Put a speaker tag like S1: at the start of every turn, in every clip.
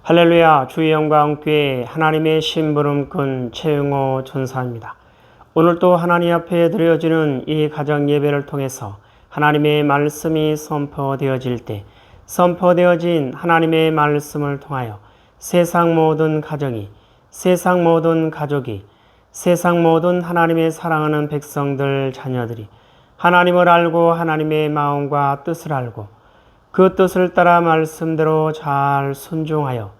S1: 할렐루야, 주의 영광교회 하나님의 심부름꾼 최영호 전사입니다. 오늘 또 하나님 앞에 드려지는 이 가정 예배를 통해서 하나님의 말씀이 선포되어질 때 선포되어진 하나님의 말씀을 통하여 세상 모든 가정이, 세상 모든 가족이, 세상 모든 하나님의 사랑하는 백성들, 자녀들이 하나님을 알고 하나님의 마음과 뜻을 알고 그 뜻을 따라 말씀대로 잘 순종하여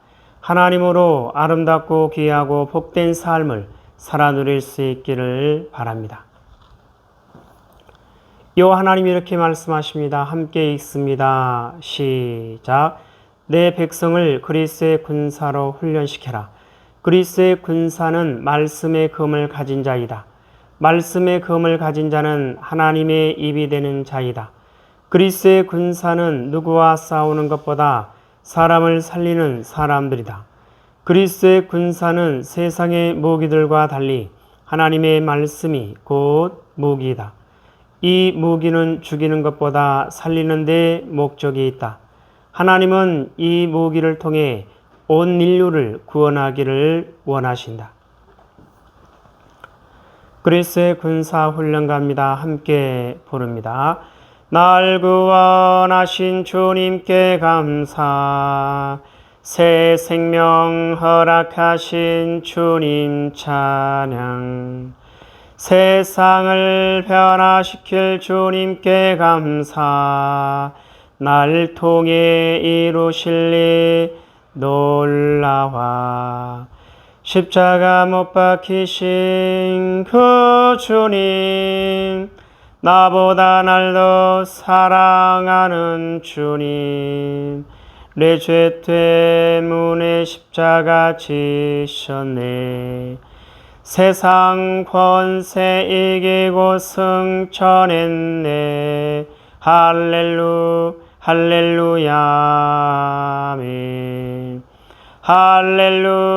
S1: 하나님으로 아름답고 귀하고 복된 삶을 살아 누릴 수 있기를 바랍니다. 여호와 하나님이 이렇게 말씀하십니다. 함께 읽습니다. 시작. 내 백성을 그리스의 군사로 훈련시켜라. 그리스의 군사는 말씀의 검을 가진 자이다. 말씀의 검을 가진 자는 하나님의 입이 되는 자이다. 그리스의 군사는 누구와 싸우는 것보다 사람을 살리는 사람들이다. 그리스의 군사는 세상의 무기들과 달리 하나님의 말씀이 곧 무기이다. 이 무기는 죽이는 것보다 살리는 데 목적이 있다. 하나님은 이 무기를 통해 온 인류를 구원하기를 원하신다. 그리스의 군사 훈련가입니다. 함께 부릅니다. 날 구원하신 주님께 감사, 새 생명 허락하신 주님 찬양, 세상을 변화시킬 주님께 감사, 날 통해 이루실 일 놀라와, 십자가 못 박히신 그 주님, 나보다 날 더 사랑하는 주님, 내 죄 때문에 십자가 지셨네. 세상 권세 이기고 승천했네. 할렐루야 아멘. 할렐루야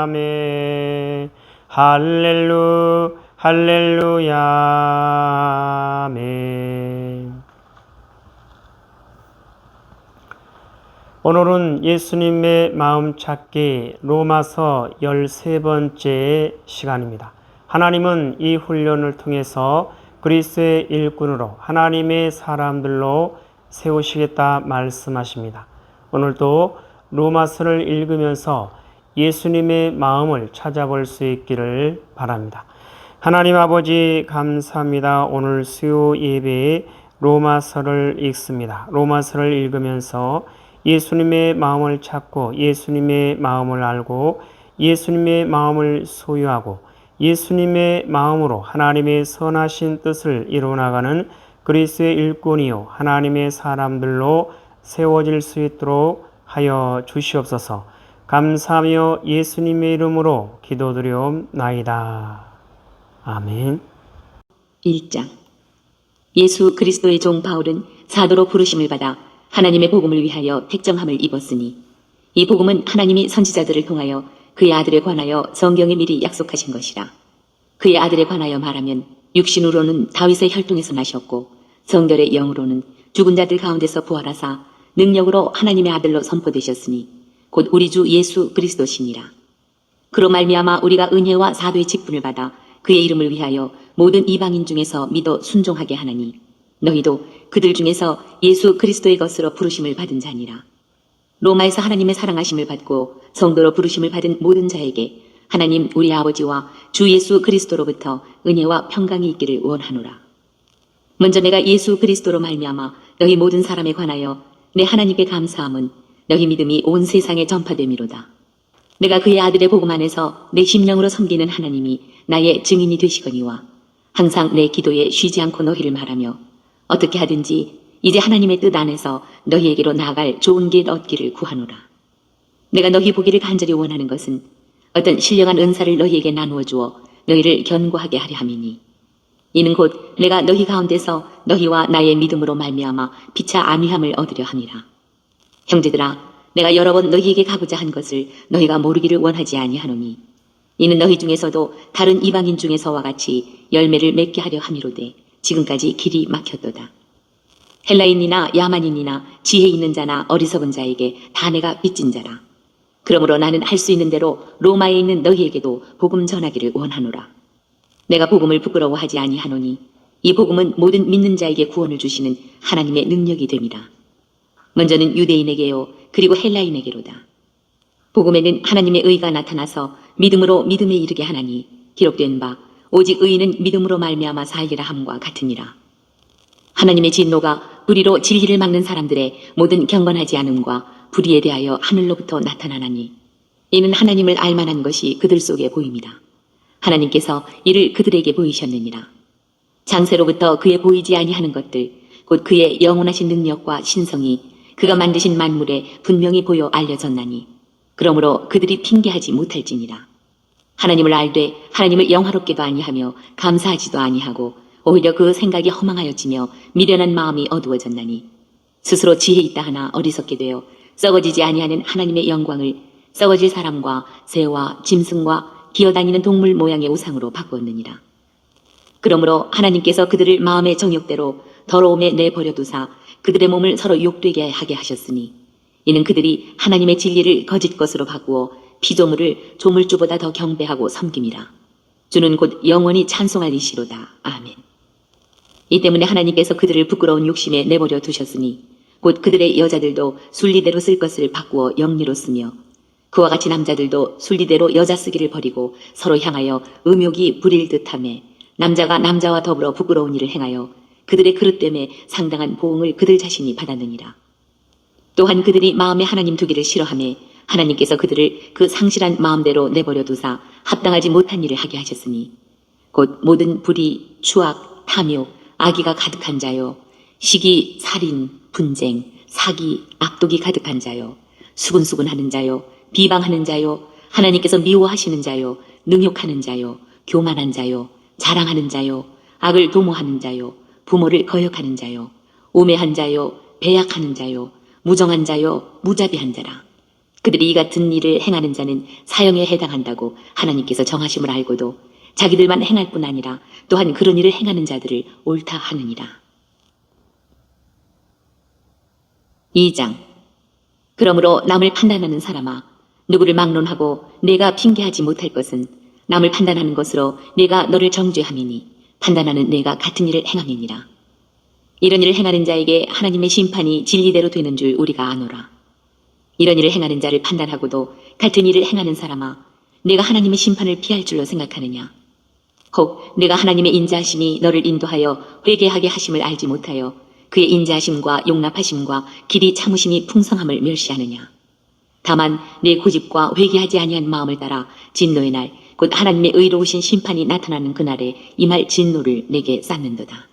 S1: 아멘. 할렐루야 아멘. 오늘은 예수님의 마음 찾기 로마서 13번째 시간입니다. 하나님은 이 훈련을 통해서 그리스의 일꾼으로 하나님의 사람들로 세우시겠다 말씀하십니다. 오늘도 로마서를 읽으면서 예수님의 마음을 찾아볼 수 있기를 바랍니다. 하나님 아버지 감사합니다. 오늘 수요 예배에 로마서를 읽습니다. 로마서를 읽으면서 예수님의 마음을 찾고 예수님의 마음을 알고 예수님의 마음을 소유하고 예수님의 마음으로 하나님의 선하신 뜻을 이루어나가는 그리스의 일꾼이요 하나님의 사람들로 세워질 수 있도록 하여 주시옵소서. 감사하며 예수님의 이름으로 기도드리옵나이다. 아멘.
S2: 1장. 예수 그리스도의 종 바울은 사도로 부르심을 받아 하나님의 복음을 위하여 택정함을 입었으니 이 복음은 하나님이 선지자들을 통하여 그의 아들에 관하여 성경에 미리 약속하신 것이라. 그의 아들에 관하여 말하면 육신으로는 다윗의 혈통에서 나셨고 성결의 영으로는 죽은 자들 가운데서 부활하사 능력으로 하나님의 아들로 선포되셨으니 곧 우리 주 예수 그리스도시니라. 그로 말미암아 우리가 은혜와 사도의 직분을 받아 그의 이름을 위하여 모든 이방인 중에서 믿어 순종하게 하나니 너희도 그들 중에서 예수 그리스도의 것으로 부르심을 받은 자니라. 로마에서 하나님의 사랑하심을 받고 성도로 부르심을 받은 모든 자에게 하나님 우리 아버지와 주 예수 그리스도로부터 은혜와 평강이 있기를 원하노라. 먼저 내가 예수 그리스도로 말미암아 너희 모든 사람에 관하여 내 하나님께 감사함은 너희 믿음이 온 세상에 전파됨이로다. 내가 그의 아들의 복음 안에서 내 심령으로 섬기는 하나님이 나의 증인이 되시거니와 항상 내 기도에 쉬지 않고 너희를 말하며 어떻게 하든지 이제 하나님의 뜻 안에서 너희에게로 나아갈 좋은 길 얻기를 구하노라. 내가 너희 보기를 간절히 원하는 것은 어떤 신령한 은사를 너희에게 나누어 주어 너희를 견고하게 하려 함이니 이는 곧 내가 너희 가운데서 너희와 나의 믿음으로 말미암아 피차 안위함을 얻으려 함이라. 형제들아, 내가 여러 번 너희에게 가고자 한 것을 너희가 모르기를 원하지 아니하노니 이는 너희 중에서도 다른 이방인 중에서와 같이 열매를 맺게 하려 함이로되 지금까지 길이 막혔도다. 헬라인이나 야만인이나 지혜 있는 자나 어리석은 자에게 다 내가 빚진 자라. 그러므로 나는 할 수 있는 대로 로마에 있는 너희에게도 복음 전하기를 원하노라. 내가 복음을 부끄러워하지 아니하노니 이 복음은 모든 믿는 자에게 구원을 주시는 하나님의 능력이 됨이라. 먼저는 유대인에게요 그리고 헬라인에게로다. 복음에는 하나님의 의가 나타나서 믿음으로 믿음에 이르게 하나니 기록된 바 오직 의인은 믿음으로 말미암아 살리라 함과 같으니라. 하나님의 진노가 불의로 진리를 막는 사람들의 모든 경건하지 않음과 불의에 대하여 하늘로부터 나타나나니 이는 하나님을 알만한 것이 그들 속에 보입니다. 하나님께서 이를 그들에게 보이셨느니라. 장세로부터 그의 보이지 아니하는 것들 곧 그의 영원하신 능력과 신성이 그가 만드신 만물에 분명히 보여 알려졌나니 그러므로 그들이 핑계하지 못할지니라. 하나님을 알되 하나님을 영화롭게도 아니하며 감사하지도 아니하고 오히려 그 생각이 허망하여지며 미련한 마음이 어두워졌나니 스스로 지혜 있다 하나 어리석게 되어 썩어지지 아니하는 하나님의 영광을 썩어질 사람과 새와 짐승과 기어다니는 동물 모양의 우상으로 바꾸었느니라. 그러므로 하나님께서 그들을 마음의 정욕대로 더러움에 내버려 두사 그들의 몸을 서로 욕되게 하게 하셨으니 이는 그들이 하나님의 진리를 거짓 것으로 바꾸어 피조물을 조물주보다 더 경배하고 섬김이라. 주는 곧 영원히 찬송할 이시로다. 아멘. 이 때문에 하나님께서 그들을 부끄러운 욕심에 내버려 두셨으니 곧 그들의 여자들도 순리대로 쓸 것을 바꾸어 영리로 쓰며 그와 같이 남자들도 순리대로 여자 쓰기를 버리고 서로 향하여 음욕이 부릴 듯하며 남자가 남자와 더불어 부끄러운 일을 행하여 그들의 그릇됨에 상당한 보응을 그들 자신이 받았느니라. 또한 그들이 마음에 하나님 두기를 싫어하며 하나님께서 그들을 그 상실한 마음대로 내버려 두사 합당하지 못한 일을 하게 하셨으니 곧 모든 불의, 추악, 탐욕, 악의가 가득한 자요 시기, 살인, 분쟁, 사기, 악독이 가득한 자요 수군수군하는 자요 비방하는 자요 하나님께서 미워하시는 자요 능욕하는 자요 교만한 자요 자랑하는 자요 악을 도모하는 자요 부모를 거역하는 자요 우매한 자요 배약하는 자요 무정한 자요 무자비한 자라. 그들이 이 같은 일을 행하는 자는 사형에 해당한다고 하나님께서 정하심을 알고도 자기들만 행할 뿐 아니라 또한 그런 일을 행하는 자들을 옳다 하느니라. 2장. 그러므로 남을 판단하는 사람아 누구를 막론하고 내가 핑계하지 못할 것은 남을 판단하는 것으로 내가 너를 정죄함이니 판단하는 내가 같은 일을 행함이니라. 이런 일을 행하는 자에게 하나님의 심판이 진리대로 되는 줄 우리가 아노라. 이런 일을 행하는 자를 판단하고도 같은 일을 행하는 사람아 내가 하나님의 심판을 피할 줄로 생각하느냐. 혹 내가 하나님의 인자하심이 너를 인도하여 회개하게 하심을 알지 못하여 그의 인자하심과 용납하심과 길이 참으심이 풍성함을 멸시하느냐. 다만 내 고집과 회개하지 아니한 마음을 따라 진노의 날 곧 하나님의 의로우신 심판이 나타나는 그날에 임할 진노를 내게 쌓는도다.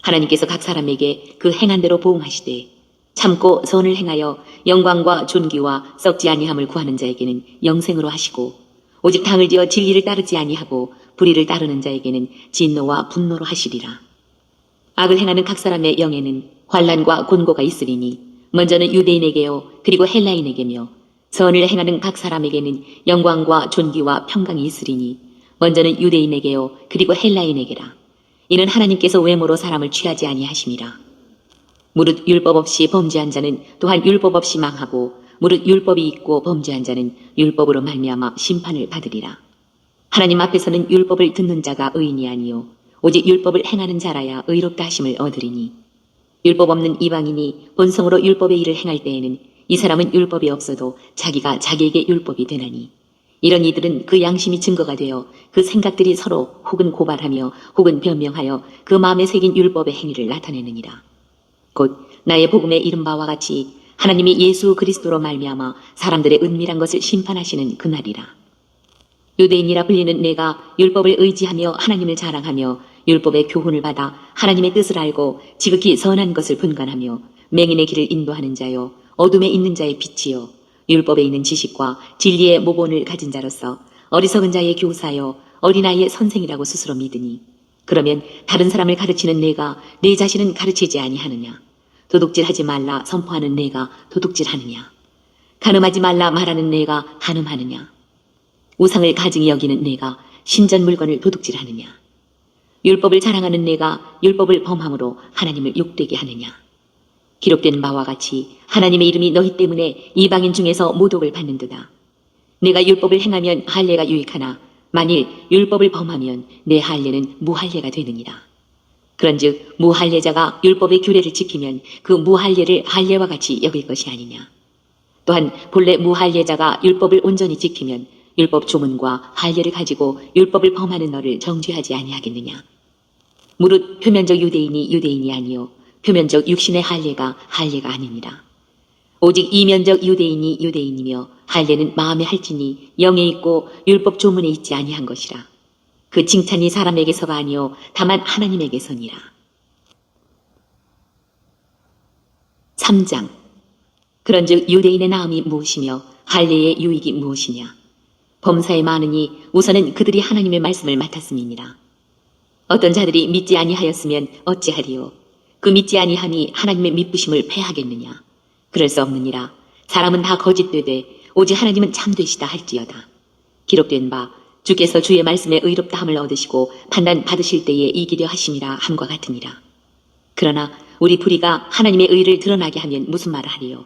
S2: 하나님께서 각 사람에게 그 행한 대로 보응하시되 참고 선을 행하여 영광과 존귀와 썩지 아니함을 구하는 자에게는 영생으로 하시고 오직 당을 지어 진리를 따르지 아니하고 불의를 따르는 자에게는 진노와 분노로 하시리라. 악을 행하는 각 사람의 영에는 환난과 곤고가 있으리니 먼저는 유대인에게요 그리고 헬라인에게며 선을 행하는 각 사람에게는 영광과 존귀와 평강이 있으리니 먼저는 유대인에게요 그리고 헬라인에게라. 이는 하나님께서 외모로 사람을 취하지 아니하심이라. 무릇 율법 없이 범죄한 자는 또한 율법 없이 망하고 무릇 율법이 있고 범죄한 자는 율법으로 말미암아 심판을 받으리라. 하나님 앞에서는 율법을 듣는 자가 의인이 아니요 오직 율법을 행하는 자라야 의롭다 하심을 얻으리니 율법 없는 이방인이 본성으로 율법의 일을 행할 때에는 이 사람은 율법이 없어도 자기가 자기에게 율법이 되나니 이런 이들은 그 양심이 증거가 되어 그 생각들이 서로 혹은 고발하며 혹은 변명하여 그 마음에 새긴 율법의 행위를 나타내느니라. 곧 나의 복음에 이른 바와 같이 하나님이 예수 그리스도로 말미암아 사람들의 은밀한 것을 심판하시는 그날이라. 유대인이라 불리는 내가 율법을 의지하며 하나님을 자랑하며 율법의 교훈을 받아 하나님의 뜻을 알고 지극히 선한 것을 분간하며 맹인의 길을 인도하는 자요 어둠에 있는 자의 빛이요 율법에 있는 지식과 진리의 모본을 가진 자로서 어리석은 자의 교사요 어린아이의 선생이라고 스스로 믿으니 그러면 다른 사람을 가르치는 내가 내 자신은 가르치지 아니하느냐. 도둑질하지 말라 선포하는 내가 도둑질하느냐. 간음하지 말라 말하는 내가 간음하느냐. 우상을 가증히 여기는 내가 신전 물건을 도둑질하느냐. 율법을 자랑하는 내가 율법을 범함으로 하나님을 욕되게 하느냐? 기록된 바와 같이 하나님의 이름이 너희 때문에 이방인 중에서 모독을 받는도다. 내가 율법을 행하면 할례가 유익하나 만일 율법을 범하면 내 할례는 무할례가 되느니라. 그런즉 무할례자가 율법의 규례를 지키면 그 무할례를 할례와 같이 여길 것이 아니냐. 또한 본래 무할례자가 율법을 온전히 지키면 율법 조문과 할례를 가지고 율법을 범하는 너를 정죄하지 아니하겠느냐. 무릇 표면적 유대인이 유대인이 아니요 표면적 육신의 할례가 할례가 아니니라. 오직 이면적 유대인이 유대인이며 할례는 마음에 할지니 영에 있고 율법 조문에 있지 아니한 것이라. 그 칭찬이 사람에게서가 아니요 다만 하나님에게서니라. 3장. 그런즉 유대인의 나음이 무엇이며 할례의 유익이 무엇이냐. 범사에 많으니 우선은 그들이 하나님의 말씀을 맡았음이니라. 어떤 자들이 믿지 아니하였으면 어찌하리요. 그 믿지 아니함이 하나님의 믿부심을 패하겠느냐. 그럴 수 없느니라. 사람은 다 거짓되되 오직 하나님은 참되시다 할지어다. 기록된 바 주께서 주의 말씀에 의롭다함을 얻으시고 판단 받으실 때에 이기려 하심이라 함과 같으니라. 그러나 우리 불의가 하나님의 의를 드러나게 하면 무슨 말을 하리요.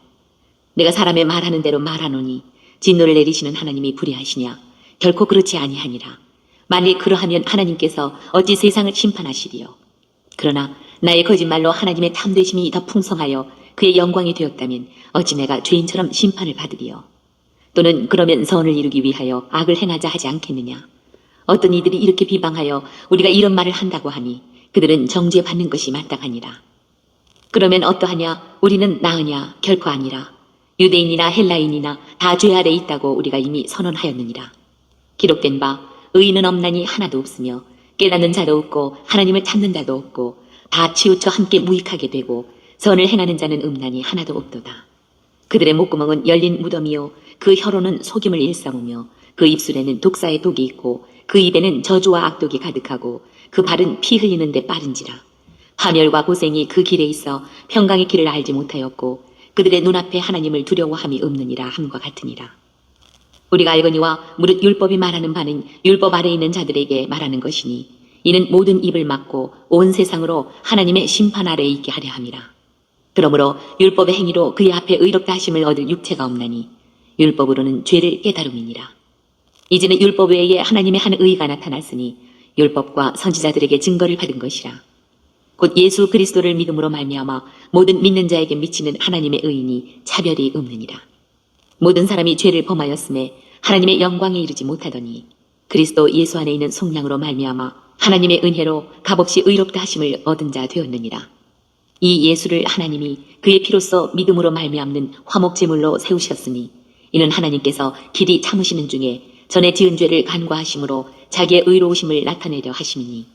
S2: 내가 사람의 말하는 대로 말하노니 진노를 내리시는 하나님이 불의하시냐. 결코 그렇지 아니하니라. 만일 그러하면 하나님께서 어찌 세상을 심판하시리요. 그러나 나의 거짓말로 하나님의 탐되심이 더 풍성하여 그의 영광이 되었다면 어찌 내가 죄인처럼 심판을 받으리요. 또는 그러면 선을 이루기 위하여 악을 행하자 하지 않겠느냐. 어떤 이들이 이렇게 비방하여 우리가 이런 말을 한다고 하니 그들은 정죄받는 것이 마땅하니라. 그러면 어떠하냐. 우리는 나으냐. 결코 아니라. 유대인이나 헬라인이나 다 죄 아래 있다고 우리가 이미 선언하였느니라. 기록된 바 의인은 없나니 하나도 없으며 깨닫는 자도 없고 하나님을 찾는 자도 없고 다 치우쳐 함께 무익하게 되고 선을 행하는 자는 없나니 하나도 없도다. 그들의 목구멍은 열린 무덤이요 그 혀로는 속임을 일삼으며 그 입술에는 독사의 독이 있고 그 입에는 저주와 악독이 가득하고 그 발은 피 흘리는 데 빠른지라. 파멸과 고생이 그 길에 있어 평강의 길을 알지 못하였고 그들의 눈앞에 하나님을 두려워함이 없느니라 함과 같으니라. 우리가 알거니와 무릇 율법이 말하는 바는 율법 아래 있는 자들에게 말하는 것이니 이는 모든 입을 막고 온 세상으로 하나님의 심판 아래에 있게 하려 함이라. 그러므로 율법의 행위로 그의 앞에 의롭다 하심을 얻을 육체가 없나니 율법으로는 죄를 깨달음이니라. 이제는 율법 외에 하나님의 한 의가 나타났으니 율법과 선지자들에게 증거를 받은 것이라. 곧 예수 그리스도를 믿음으로 말미암아 모든 믿는 자에게 미치는 하나님의 의인이 차별이 없느니라. 모든 사람이 죄를 범하였음에 하나님의 영광에 이르지 못하더니 그리스도 예수 안에 있는 속량으로 말미암아 하나님의 은혜로 값없이 의롭다 하심을 얻은 자 되었느니라. 이 예수를 하나님이 그의 피로써 믿음으로 말미암는 화목제물로 세우셨으니 이는 하나님께서 길이 참으시는 중에 전에 지은 죄를 간과하심으로 자기의 의로우심을 나타내려 하심이니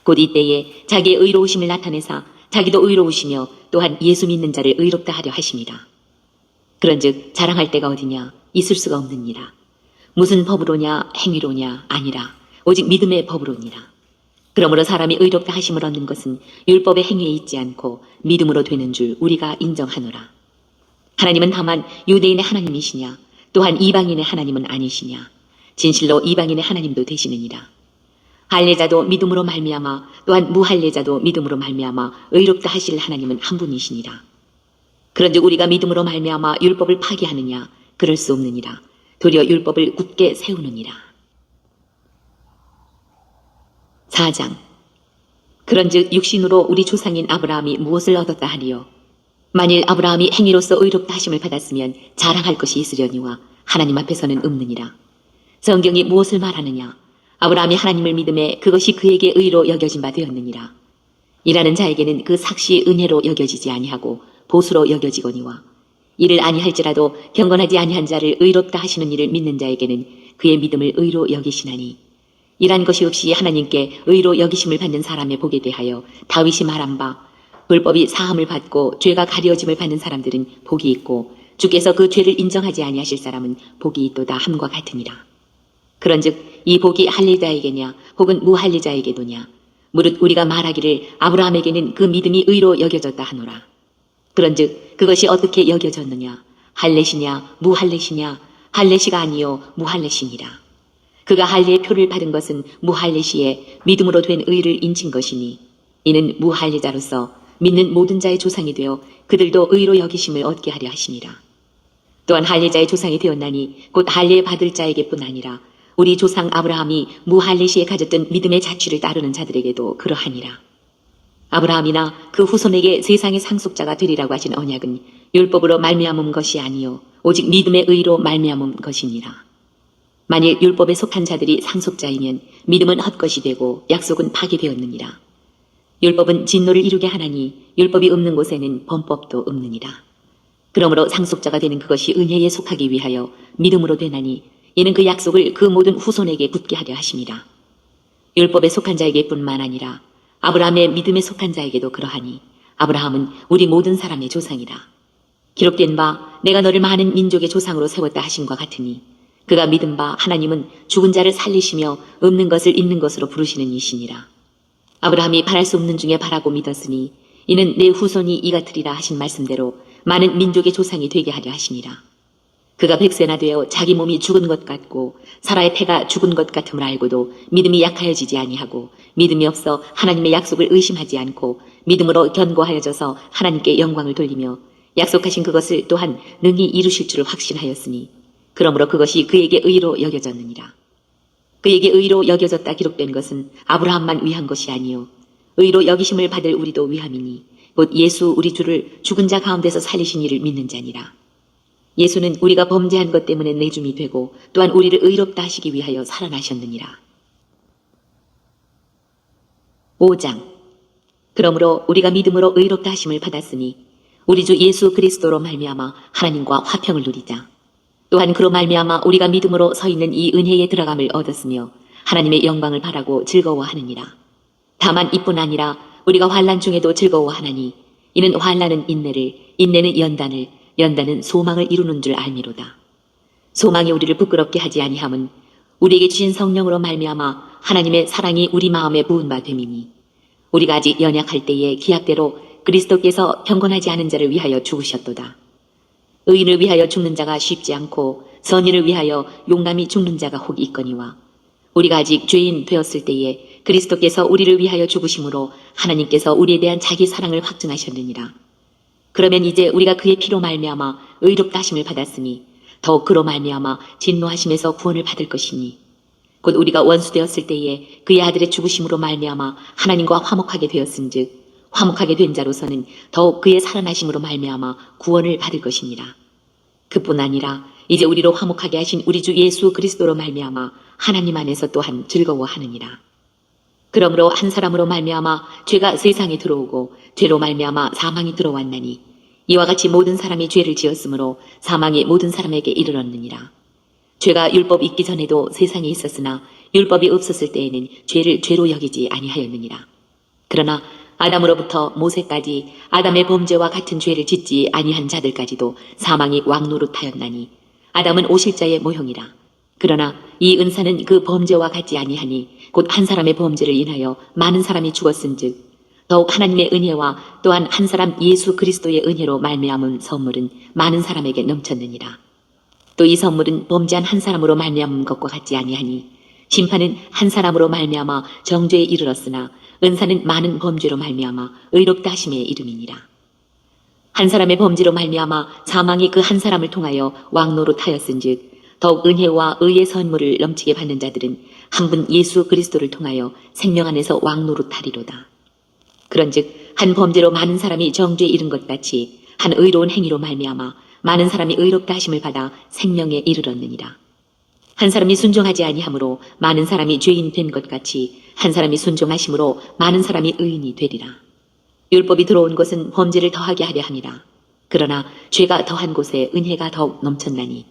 S2: 곧 이때에 자기의 의로우심을 나타내사 자기도 의로우시며 또한 예수 믿는 자를 의롭다 하려 하심이라. 그런즉 자랑할 데가 어디냐. 있을 수가 없느니라. 무슨 법으로냐 행위로냐 아니라 오직 믿음의 법으로니라. 그러므로 사람이 의롭다 하심을 얻는 것은 율법의 행위에 있지 않고 믿음으로 되는 줄 우리가 인정하노라. 하나님은 다만 유대인의 하나님이시냐 또한 이방인의 하나님은 아니시냐. 진실로 이방인의 하나님도 되시느니라. 할례자도 믿음으로 말미암아 또한 무할례자도 믿음으로 말미암아 의롭다 하실 하나님은 한 분이시니라. 그런즉 우리가 믿음으로 말미암아 율법을 파기하느냐. 그럴 수 없느니라. 도리어 율법을 굳게 세우느니라. 4장. 그런즉 육신으로 우리 조상인 아브라함이 무엇을 얻었다 하리요. 만일 아브라함이 행위로서 의롭다 하심을 받았으면 자랑할 것이 있으려니와 하나님 앞에서는 없느니라. 성경이 무엇을 말하느냐. 아브라함이 하나님을 믿음에 그것이 그에게 의로 여겨진 바 되었느니라. 일하는 자에게는 그 삭시 은혜로 여겨지지 아니하고 보수로 여겨지거니와 이를 아니할지라도 경건하지 아니한 자를 의롭다 하시는 이를 믿는 자에게는 그의 믿음을 의로 여기시나니 이란 것이 없이 하나님께 의로 여기심을 받는 사람의 복에 대하여 다윗이 말한 바 불법이 사함을 받고 죄가 가려짐을 받는 사람들은 복이 있고 주께서 그 죄를 인정하지 아니하실 사람은 복이 있도다 함과 같으니라. 그런즉 이 복이 할례자에게냐 혹은 무할례자에게도냐 무릇 우리가 말하기를 아브라함에게는 그 믿음이 의로 여겨졌다 하노라. 그런즉 그것이 어떻게 여겨졌느냐. 할례시냐 무할례시냐. 할례시가 아니요 무할례시니라. 그가 할례의 표를 받은 것은 무할례 시에 믿음으로 된 의를 인친 것이니 이는 무할례자로서 믿는 모든 자의 조상이 되어 그들도 의로 여기심을 얻게 하려 하심이라. 또한 할례자의 조상이 되었나니 곧 할례 받을 자에게뿐 아니라 우리 조상 아브라함이 무할례 시에 가졌던 믿음의 자취를 따르는 자들에게도 그러하니라. 아브라함이나 그 후손에게 세상의 상속자가 되리라고 하신 언약은 율법으로 말미암은 것이 아니요 오직 믿음의 의로 말미암은 것이니라. 만일 율법에 속한 자들이 상속자이면 믿음은 헛것이 되고 약속은 파기되었느니라. 율법은 진노를 이루게 하나니 율법이 없는 곳에는 범법도 없느니라. 그러므로 상속자가 되는 그것이 은혜에 속하기 위하여 믿음으로 되나니 이는 그 약속을 그 모든 후손에게 붙게 하려 하심이라. 율법에 속한 자에게뿐만 아니라 아브라함의 믿음에 속한 자에게도 그러하니 아브라함은 우리 모든 사람의 조상이라. 기록된 바 내가 너를 많은 민족의 조상으로 세웠다 하심과 같으니 그가 믿은 바 하나님은 죽은 자를 살리시며 없는 것을 있는 것으로 부르시는 이시니라. 아브라함이 바랄 수 없는 중에 바라고 믿었으니 이는 내 후손이 이같으리라 하신 말씀대로 많은 민족의 조상이 되게 하려 하시니라. 그가 100세나 되어 자기 몸이 죽은 것 같고 사라의 태가 죽은 것 같음을 알고도 믿음이 약하여지지 아니하고 믿음이 없어 하나님의 약속을 의심하지 않고 믿음으로 견고하여져서 하나님께 영광을 돌리며 약속하신 그것을 또한 능히 이루실 줄을 확신하였으니 그러므로 그것이 그에게 의로 여겨졌느니라. 그에게 의로 여겨졌다 기록된 것은 아브라함만 위한 것이 아니요 의로 여기심을 받을 우리도 위함이니 곧 예수 우리 주를 죽은 자 가운데서 살리신 이를 믿는 자니라. 예수는 우리가 범죄한 것 때문에 내줌이 되고 또한 우리를 의롭다 하시기 위하여 살아나셨느니라. 5장. 그러므로 우리가 믿음으로 의롭다 하심을 받았으니 우리 주 예수 그리스도로 말미암아 하나님과 화평을 누리자. 또한 그로 말미암아 우리가 믿음으로 서 있는 이 은혜에 들어감을 얻었으며 하나님의 영광을 바라고 즐거워하느니라. 다만 이뿐 아니라 우리가 환난 중에도 즐거워하나니 이는 환난은 인내를, 인내는 연단을, 연단은 소망을 이루는 줄 알미로다. 소망이 우리를 부끄럽게 하지 아니함은 우리에게 주신 성령으로 말미암아 하나님의 사랑이 우리 마음에 부은 바 됨이니 우리가 아직 연약할 때에 기약대로 그리스도께서 경건하지 않은 자를 위하여 죽으셨도다. 의인을 위하여 죽는 자가 쉽지 않고 선인을 위하여 용감히 죽는 자가 혹 있거니와 우리가 아직 죄인 되었을 때에 그리스도께서 우리를 위하여 죽으심으로 하나님께서 우리에 대한 자기 사랑을 확증하셨느니라. 그러면 이제 우리가 그의 피로 말미암아 의롭다 하심을 받았으니 더욱 그로 말미암아 진노하심에서 구원을 받을 것이니 곧 우리가 원수되었을 때에 그의 아들의 죽으심으로 말미암아 하나님과 화목하게 되었은즉 화목하게 된 자로서는 더욱 그의 살아나심으로 말미암아 구원을 받을 것이니라. 그뿐 아니라 이제 우리로 화목하게 하신 우리 주 예수 그리스도로 말미암아 하나님 안에서 또한 즐거워하느니라. 그러므로 한 사람으로 말미암아 죄가 세상에 들어오고 죄로 말미암아 사망이 들어왔나니 이와 같이 모든 사람이 죄를 지었으므로 사망이 모든 사람에게 이르렀느니라. 죄가 율법 있기 전에도 세상에 있었으나 율법이 없었을 때에는 죄를 죄로 여기지 아니하였느니라. 그러나 아담으로부터 모세까지 아담의 범죄와 같은 죄를 짓지 아니한 자들까지도 사망이 왕노릇하였나니 아담은 오실자의 모형이라. 그러나 이 은사는 그 범죄와 같지 아니하니 곧 한 사람의 범죄를 인하여 많은 사람이 죽었은즉 더욱 하나님의 은혜와 또한 한 사람 예수 그리스도의 은혜로 말미암은 선물은 많은 사람에게 넘쳤느니라. 또 이 선물은 범죄한 한 사람으로 말미암은 것과 같지 아니하니 심판은 한 사람으로 말미암아 정죄에 이르렀으나 은사는 많은 범죄로 말미암아 의롭다 하심에 이름이니라. 한 사람의 범죄로 말미암아 사망이 그 한 사람을 통하여 왕노릇하였은즉 더욱 은혜와 의의 선물을 넘치게 받는 자들은 한 분 예수 그리스도를 통하여 생명 안에서 왕노릇하리로다. 그런즉 한 범죄로 많은 사람이 정죄에 이른 것 같이 한 의로운 행위로 말미암아 많은 사람이 의롭다 하심을 받아 생명에 이르렀느니라. 한 사람이 순종하지 아니하므로 많은 사람이 죄인 된 것 같이 한 사람이 순종하심으로 많은 사람이 의인이 되리라. 율법이 들어온 것은 범죄를 더하게 하려 함이라. 그러나 죄가 더한 곳에 은혜가 더욱 넘쳤나니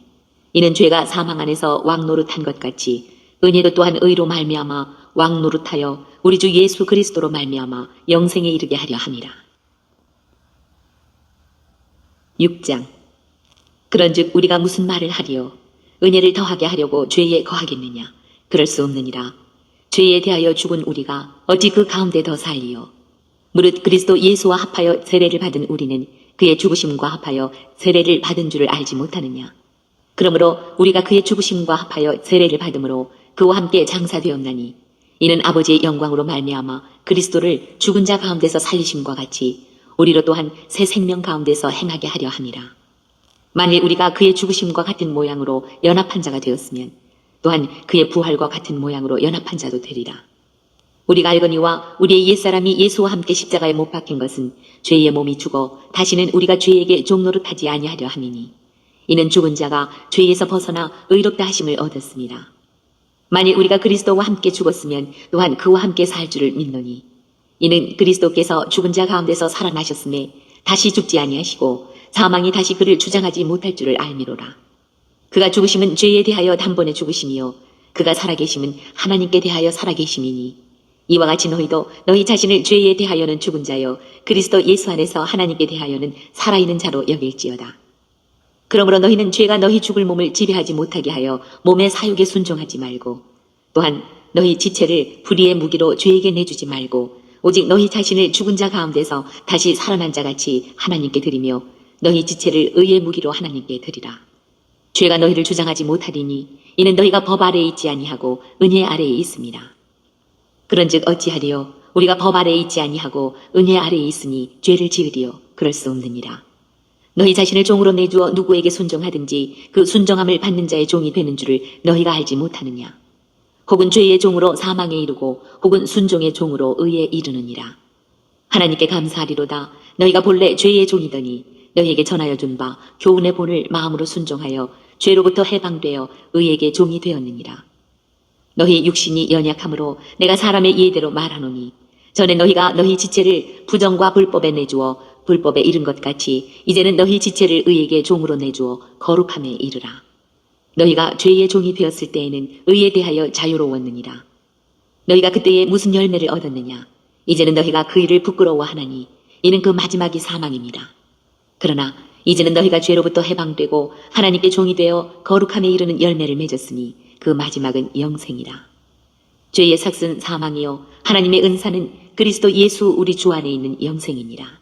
S2: 이는 죄가 사망 안에서 왕노릇한 것 같이 은혜도 또한 의로 말미암아 왕노릇하여 우리 주 예수 그리스도로 말미암아 영생에 이르게 하려 함이라. 6장. 그런즉 우리가 무슨 말을 하리요? 은혜를 더하게 하려고 죄에 거하겠느냐? 그럴 수 없느니라. 죄에 대하여 죽은 우리가 어찌 그 가운데 더 살리요? 무릇 그리스도 예수와 합하여 세례를 받은 우리는 그의 죽으심과 합하여 세례를 받은 줄을 알지 못하느냐? 그러므로 우리가 그의 죽으심과 합하여 세례를 받음으로 그와 함께 장사되었나니 이는 아버지의 영광으로 말미암아 그리스도를 죽은 자 가운데서 살리심과 같이 우리로 또한 새 생명 가운데서 행하게 하려 함이라. 만일 우리가 그의 죽으심과 같은 모양으로 연합한 자가 되었으면 또한 그의 부활과 같은 모양으로 연합한 자도 되리라. 우리가 알거니와 우리의 옛사람이 예수와 함께 십자가에 못 박힌 것은 죄의 몸이 죽어 다시는 우리가 죄에게 종노릇하지 아니하려 함이니 이는 죽은 자가 죄에서 벗어나 의롭다 하심을 얻었습니다. 만일 우리가 그리스도와 함께 죽었으면 또한 그와 함께 살 줄을 믿노니 이는 그리스도께서 죽은 자 가운데서 살아나셨음에 다시 죽지 아니하시고 사망이 다시 그를 주장하지 못할 줄을 알미로라. 그가 죽으심은 죄에 대하여 단번에 죽으심이요 그가 살아계심은 하나님께 대하여 살아계심이니 이와 같이 너희도 너희 자신을 죄에 대하여는 죽은 자요 그리스도 예수 안에서 하나님께 대하여는 살아있는 자로 여길지어다. 그러므로 너희는 죄가 너희 죽을 몸을 지배하지 못하게 하여 몸의 사욕에 순종하지 말고 또한 너희 지체를 불의의 무기로 죄에게 내주지 말고 오직 너희 자신을 죽은 자 가운데서 다시 살아난 자같이 하나님께 드리며 너희 지체를 의의 무기로 하나님께 드리라. 죄가 너희를 주장하지 못하리니 이는 너희가 법 아래에 있지 아니하고 은혜 아래에 있습니다. 그런즉 어찌하리요 우리가 법 아래에 있지 아니하고 은혜 아래에 있으니 죄를 지으리요 그럴 수 없느니라. 너희 자신을 종으로 내주어 누구에게 순종하든지 그 순종함을 받는 자의 종이 되는 줄을 너희가 알지 못하느냐. 혹은 죄의 종으로 사망에 이르고 혹은 순종의 종으로 의에 이르느니라. 하나님께 감사하리로다. 너희가 본래 죄의 종이더니 너희에게 전하여 준 바 교훈의 본을 마음으로 순종하여 죄로부터 해방되어 의에게 종이 되었느니라. 너희 육신이 연약함으로 내가 사람의 예대로 말하노니 전에 너희가 너희 지체를 부정과 불법에 내주어 불법에 이른 것 같이 이제는 너희 지체를 의에게 종으로 내주어 거룩함에 이르라. 너희가 죄의 종이 되었을 때에는 의에 대하여 자유로웠느니라. 너희가 그때에 무슨 열매를 얻었느냐. 이제는 너희가 그 일을 부끄러워하나니 이는 그 마지막이 사망입니다. 그러나 이제는 너희가 죄로부터 해방되고 하나님께 종이 되어 거룩함에 이르는 열매를 맺었으니 그 마지막은 영생이라. 죄의 삭은 사망이요 하나님의 은사는 그리스도 예수 우리 주 안에 있는 영생이니라.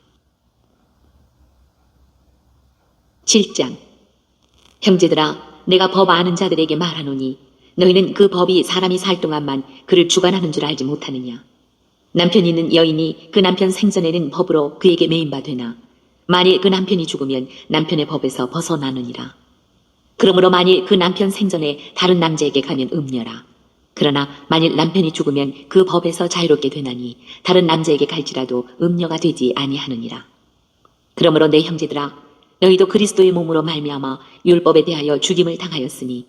S2: 7장. 형제들아 내가 법 아는 자들에게 말하노니 너희는 그 법이 사람이 살 동안만 그를 주관하는 줄 알지 못하느냐. 남편이 있는 여인이 그 남편 생전에는 법으로 그에게 매인 바 되나 만일 그 남편이 죽으면 남편의 법에서 벗어나느니라. 그러므로 만일 그 남편 생전에 다른 남자에게 가면 음녀라. 그러나 만일 남편이 죽으면 그 법에서 자유롭게 되나니 다른 남자에게 갈지라도 음녀가 되지 아니하느니라. 그러므로 내 형제들아 너희도 그리스도의 몸으로 말미암아 율법에 대하여 죽임을 당하였으니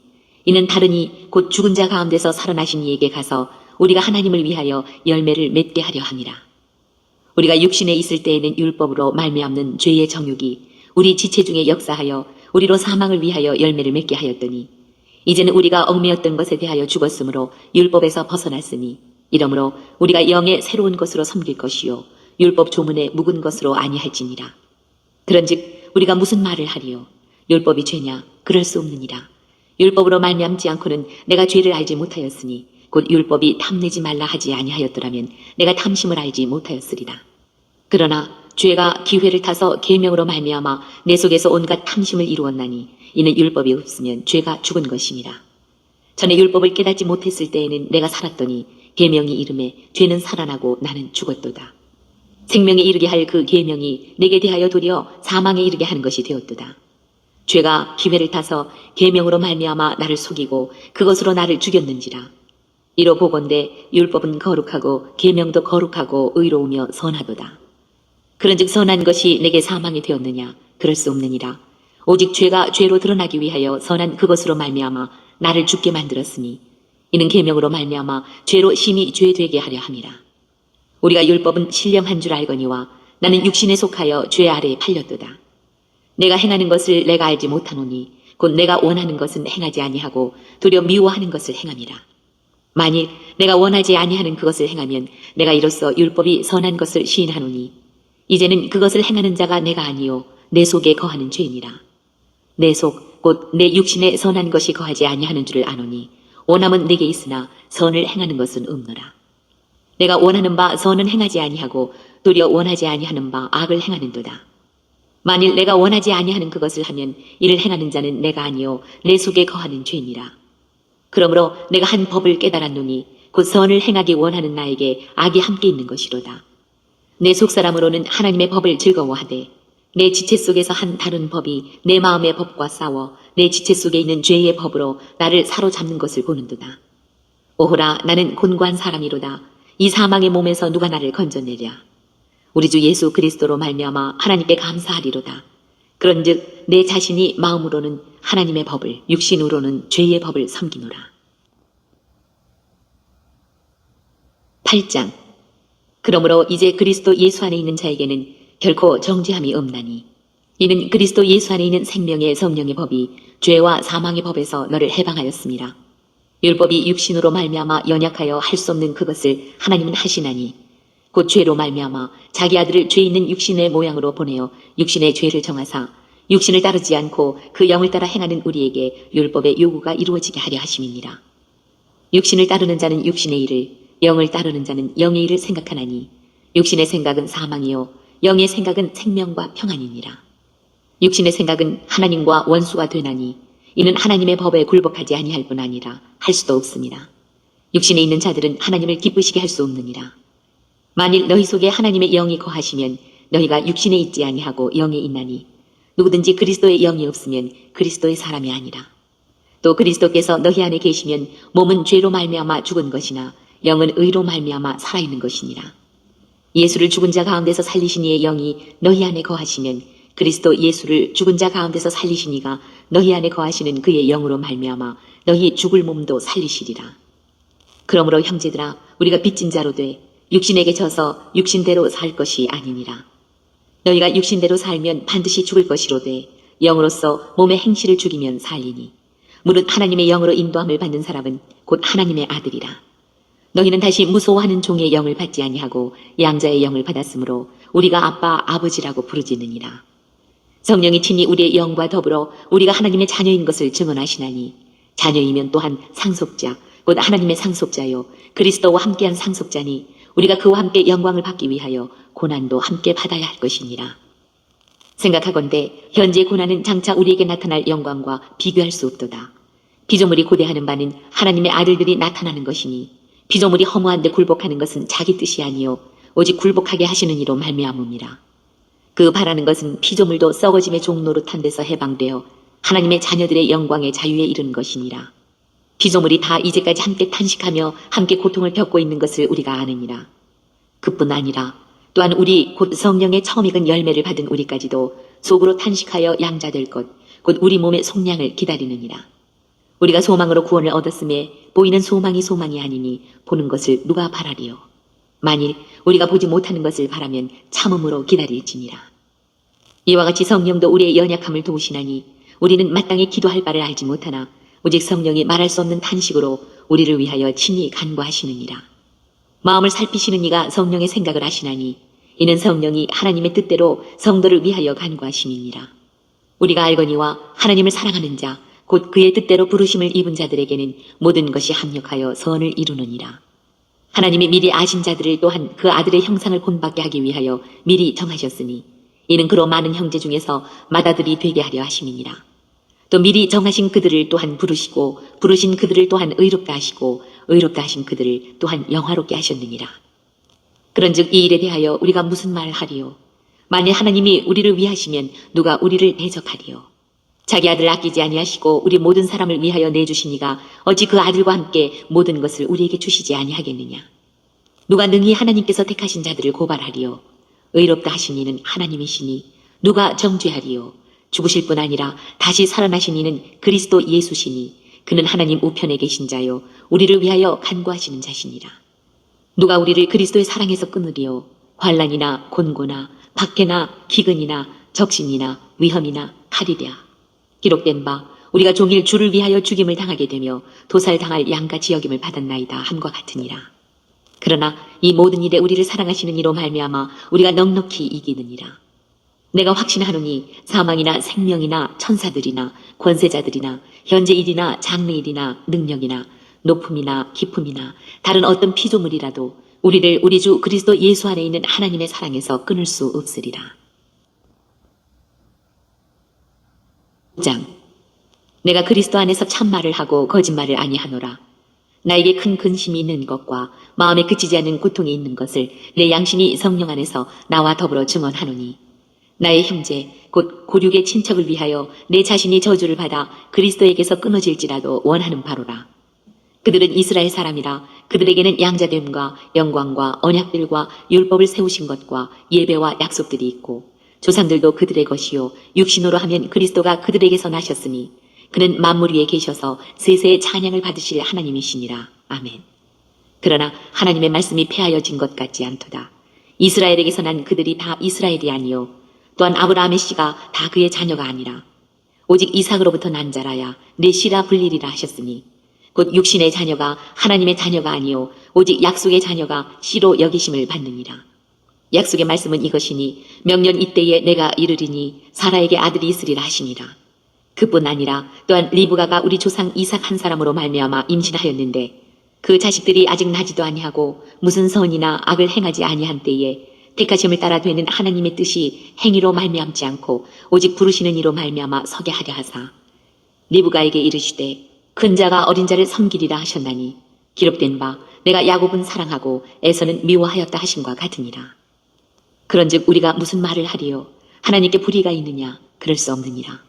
S2: 이는 다르니 곧 죽은 자 가운데서 살아나신 이에게 가서 우리가 하나님을 위하여 열매를 맺게 하려 함이라. 우리가 육신에 있을 때에는 율법으로 말미암는 죄의 정욕이 우리 지체 중에 역사하여 우리로 사망을 위하여 열매를 맺게 하였더니 이제는 우리가 얽매였던 것에 대하여 죽었으므로 율법에서 벗어났으니 이러므로 우리가 영의 새로운 것으로 섬길 것이요 율법 조문에 묵은 것으로 아니할지니라. 그런즉 우리가 무슨 말을 하리요? 율법이 죄냐? 그럴 수 없느니라. 율법으로 말미암지 않고는 내가 죄를 알지 못하였으니 곧 율법이 탐내지 말라 하지 아니하였더라면 내가 탐심을 알지 못하였으리라. 그러나 죄가 기회를 타서 계명으로 말미암아 내 속에서 온갖 탐심을 이루었나니 이는 율법이 없으면 죄가 죽은 것이니라. 전에 율법을 깨닫지 못했을 때에는 내가 살았더니 계명이 이름에 죄는 살아나고 나는 죽었도다. 생명에 이르게 할 그 계명이 내게 대하여 도리어 사망에 이르게 하는 것이 되었도다. 죄가 기회를 타서 계명으로 말미암아 나를 속이고 그것으로 나를 죽였는지라. 이로 보건대 율법은 거룩하고 계명도 거룩하고 의로우며 선하도다. 그런즉 선한 것이 내게 사망이 되었느냐? 그럴 수 없느니라. 오직 죄가 죄로 드러나기 위하여 선한 그것으로 말미암아 나를 죽게 만들었으니 이는 계명으로 말미암아 죄로 심히 죄되게 하려 함이라. 우리가 율법은 신령한 줄 알거니와 나는 육신에 속하여 죄 아래에 팔렸도다. 내가 행하는 것을 내가 알지 못하노니 곧 내가 원하는 것은 행하지 아니하고 도리어 미워하는 것을 행함이라. 만일 내가 원하지 아니하는 그것을 행하면 내가 이로써 율법이 선한 것을 시인하노니 이제는 그것을 행하는 자가 내가 아니요 내 속에 거하는 죄니라. 내 속 곧 내 육신에 선한 것이 거하지 아니하는 줄을 아노니 원함은 내게 있으나 선을 행하는 것은 없노라. 내가 원하는 바 선은 행하지 아니하고 도리어 원하지 아니하는 바 악을 행하는도다. 만일 내가 원하지 아니하는 그것을 하면 이를 행하는 자는 내가 아니요 내 속에 거하는 죄니라. 그러므로 내가 한 법을 깨달았노니 곧 선을 행하기 원하는 나에게 악이 함께 있는 것이로다. 내 속사람으로는 하나님의 법을 즐거워하되 내 지체 속에서 한 다른 법이 내 마음의 법과 싸워 내 지체 속에 있는 죄의 법으로 나를 사로잡는 것을 보는도다. 오호라, 나는 곤고한 사람이로다. 이 사망의 몸에서 누가 나를 건져내랴. 우리 주 예수 그리스도로 말미암아 하나님께 감사하리로다. 그런즉 내 자신이 마음으로는 하나님의 법을, 육신으로는 죄의 법을 섬기노라. 8장. 그러므로 이제 그리스도 예수 안에 있는 자에게는 결코 정죄함이 없나니 이는 그리스도 예수 안에 있는 생명의 성령의 법이 죄와 사망의 법에서 너를 해방하였습니다. 율법이 육신으로 말미암아 연약하여 할 수 없는 그것을 하나님은 하시나니 곧 죄로 말미암아 자기 아들을 죄 있는 육신의 모양으로 보내어 육신의 죄를 정하사 육신을 따르지 않고 그 영을 따라 행하는 우리에게 율법의 요구가 이루어지게 하려 하심이니라. 육신을 따르는 자는 육신의 일을, 영을 따르는 자는 영의 일을 생각하나니 육신의 생각은 사망이요 영의 생각은 생명과 평안이니라. 육신의 생각은 하나님과 원수가 되나니 이는 하나님의 법에 굴복하지 아니할 뿐 아니라 할 수도 없습니다. 육신에 있는 자들은 하나님을 기쁘시게 할 수 없느니라. 만일 너희 속에 하나님의 영이 거하시면 너희가 육신에 있지 아니하고 영에 있나니 누구든지 그리스도의 영이 없으면 그리스도의 사람이 아니라. 또 그리스도께서 너희 안에 계시면 몸은 죄로 말미암아 죽은 것이나 영은 의로 말미암아 살아있는 것이니라. 예수를 죽은 자 가운데서 살리신 이의 영이 너희 안에 거하시면 그리스도 예수를 죽은 자 가운데서 살리신 이가 너희 안에 거하시는 그의 영으로 말미암아 너희 죽을 몸도 살리시리라. 그러므로 형제들아, 우리가 빚진 자로 돼 육신에게 져서 육신대로 살 것이 아니니라. 너희가 육신대로 살면 반드시 죽을 것이로되 영으로서 몸의 행실을 죽이면 살리니 무릇 하나님의 영으로 인도함을 받는 사람은 곧 하나님의 아들이라. 너희는 다시 무소하는 종의 영을 받지 아니하고 양자의 영을 받았으므로 우리가 아빠 아버지라고 부르짖느니라. 성령이 친히 우리의 영과 더불어 우리가 하나님의 자녀인 것을 증언하시나니 자녀이면 또한 상속자 곧 하나님의 상속자요 그리스도와 함께한 상속자니 우리가 그와 함께 영광을 받기 위하여 고난도 함께 받아야 할 것이니라. 생각하건대 현재 고난은 장차 우리에게 나타날 영광과 비교할 수 없도다. 피조물이 고대하는 바는 하나님의 아들들이 나타나는 것이니 피조물이 허무한 데 굴복하는 것은 자기 뜻이 아니요 오직 굴복하게 하시는 이로 말미암음이라. 그 바라는 것은 피조물도 썩어짐의 종노릇한 데서 해방되어 하나님의 자녀들의 영광의 자유에 이르는 것이니라. 피조물이 다 이제까지 함께 탄식하며 함께 고통을 겪고 있는 것을 우리가 아느니라. 그뿐 아니라 또한 우리 곧 성령의 처음 익은 열매를 받은 우리까지도 속으로 탄식하여 양자될 것 곧 우리 몸의 속량을 기다리느니라. 우리가 소망으로 구원을 얻었음에 보이는 소망이 소망이 아니니 보는 것을 누가 바라리요. 만일 우리가 보지 못하는 것을 바라면 참음으로 기다릴지니라. 이와 같이 성령도 우리의 연약함을 도우시나니 우리는 마땅히 기도할 바를 알지 못하나 오직 성령이 말할 수 없는 탄식으로 우리를 위하여 친히 간구하시느니라. 마음을 살피시는 이가 성령의 생각을 하시나니 이는 성령이 하나님의 뜻대로 성도를 위하여 간구하심이니라. 우리가 알거니와 하나님을 사랑하는 자 곧 그의 뜻대로 부르심을 입은 자들에게는 모든 것이 합력하여 선을 이루느니라. 하나님이 미리 아신 자들을 또한 그 아들의 형상을 본받게 하기 위하여 미리 정하셨으니 이는 그로 많은 형제 중에서 맏아들이 되게 하려 하심이니라. 또 미리 정하신 그들을 또한 부르시고 부르신 그들을 또한 의롭다 하시고 의롭다 하신 그들을 또한 영화롭게 하셨느니라. 그런즉 이 일에 대하여 우리가 무슨 말을 하리요? 만일 하나님이 우리를 위하시면 누가 우리를 대적하리요? 자기 아들을 아끼지 아니하시고 우리 모든 사람을 위하여 내주시니가 어찌 그 아들과 함께 모든 것을 우리에게 주시지 아니하겠느냐? 누가 능히 하나님께서 택하신 자들을 고발하리요? 의롭다 하신 이는 하나님이시니 누가 정죄하리요? 죽으실 뿐 아니라 다시 살아나신 이는 그리스도 예수시니 그는 하나님 우편에 계신 자요 우리를 위하여 간구하시는 자시니라. 누가 우리를 그리스도의 사랑에서 끊으리요? 환난이나 곤고나 박해나 기근이나 적신이나 위험이나 칼이랴. 기록된 바 우리가 종일 주를 위하여 죽임을 당하게 되며 도살당할 양같이 여김을 받았나이다 함과 같으니라. 그러나 이 모든 일에 우리를 사랑하시는 이로 말미암아 우리가 넉넉히 이기느니라. 내가 확신하노니 사망이나 생명이나 천사들이나 권세자들이나 현재 일이나 장래 일이나 능력이나 높음이나 깊음이나 다른 어떤 피조물이라도 우리를 우리 주 그리스도 예수 안에 있는 하나님의 사랑에서 끊을 수 없으리라. 5장. 내가 그리스도 안에서 참말을 하고 거짓말을 아니하노라. 나에게 큰 근심이 있는 것과 마음에 그치지 않는 고통이 있는 것을 내 양심이 성령 안에서 나와 더불어 증언하노니 나의 형제 곧 고륙의 친척을 위하여 내 자신이 저주를 받아 그리스도에게서 끊어질지라도 원하는 바로라. 그들은 이스라엘 사람이라 그들에게는 양자됨과 영광과 언약들과 율법을 세우신 것과 예배와 약속들이 있고 조상들도 그들의 것이요 육신으로 하면 그리스도가 그들에게서 나셨으니 그는 만물 위에 계셔서 세세의 찬양을 받으실 하나님이시니라. 아멘. 그러나 하나님의 말씀이 폐하여진 것 같지 않도다. 이스라엘에게서 난 그들이 다 이스라엘이 아니요 또한 아브라함의 씨가 다 그의 자녀가 아니라 오직 이삭으로부터 난 자라야 내 씨라 불리리라 하셨으니 곧 육신의 자녀가 하나님의 자녀가 아니요 오직 약속의 자녀가 씨로 여기심을 받느니라. 약속의 말씀은 이것이니 명년 이때에 내가 이르리니 사라에게 아들이 있으리라 하시니라. 그뿐 아니라 또한 리브가가 우리 조상 이삭 한 사람으로 말미암아 임신하였는데 그 자식들이 아직 나지도 아니하고 무슨 선이나 악을 행하지 아니한 때에 택하심을 따라 되는 하나님의 뜻이 행위로 말미암지 않고 오직 부르시는 이로 말미암아 서게 하려 하사 리브가에게 이르시되 큰 자가 어린 자를 섬기리라 하셨나니 기록된 바 내가 야곱은 사랑하고 에서는 미워하였다 하심과 같으니라. 그런즉 우리가 무슨 말을 하리요 하나님께 불의가 있느냐 그럴 수 없느니라.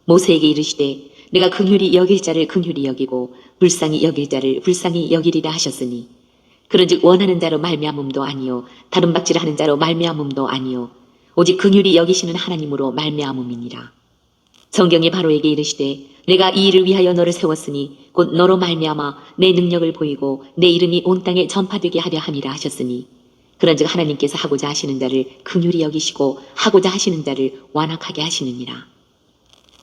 S2: 모세에게 이르시되 내가 긍휼히 여길 자를 긍휼히 여기고 불쌍히 여길 자를 불쌍히 여기리라 하셨으니 그런즉 원하는 자로 말미암음도 아니요 다른 박질하는 자로 말미암음도 아니요 오직 긍휼히 여기시는 하나님으로 말미암음이니라. 성경이 바로에게 이르시되 내가 이 일을 위하여 너를 세웠으니 곧 너로 말미암아 내 능력을 보이고 내 이름이 온 땅에 전파되게 하려 함이라 하셨으니 그런즉 하나님께서 하고자 하시는 자를 긍휼히 여기시고 하고자 하시는 자를 완악하게 하시느니라.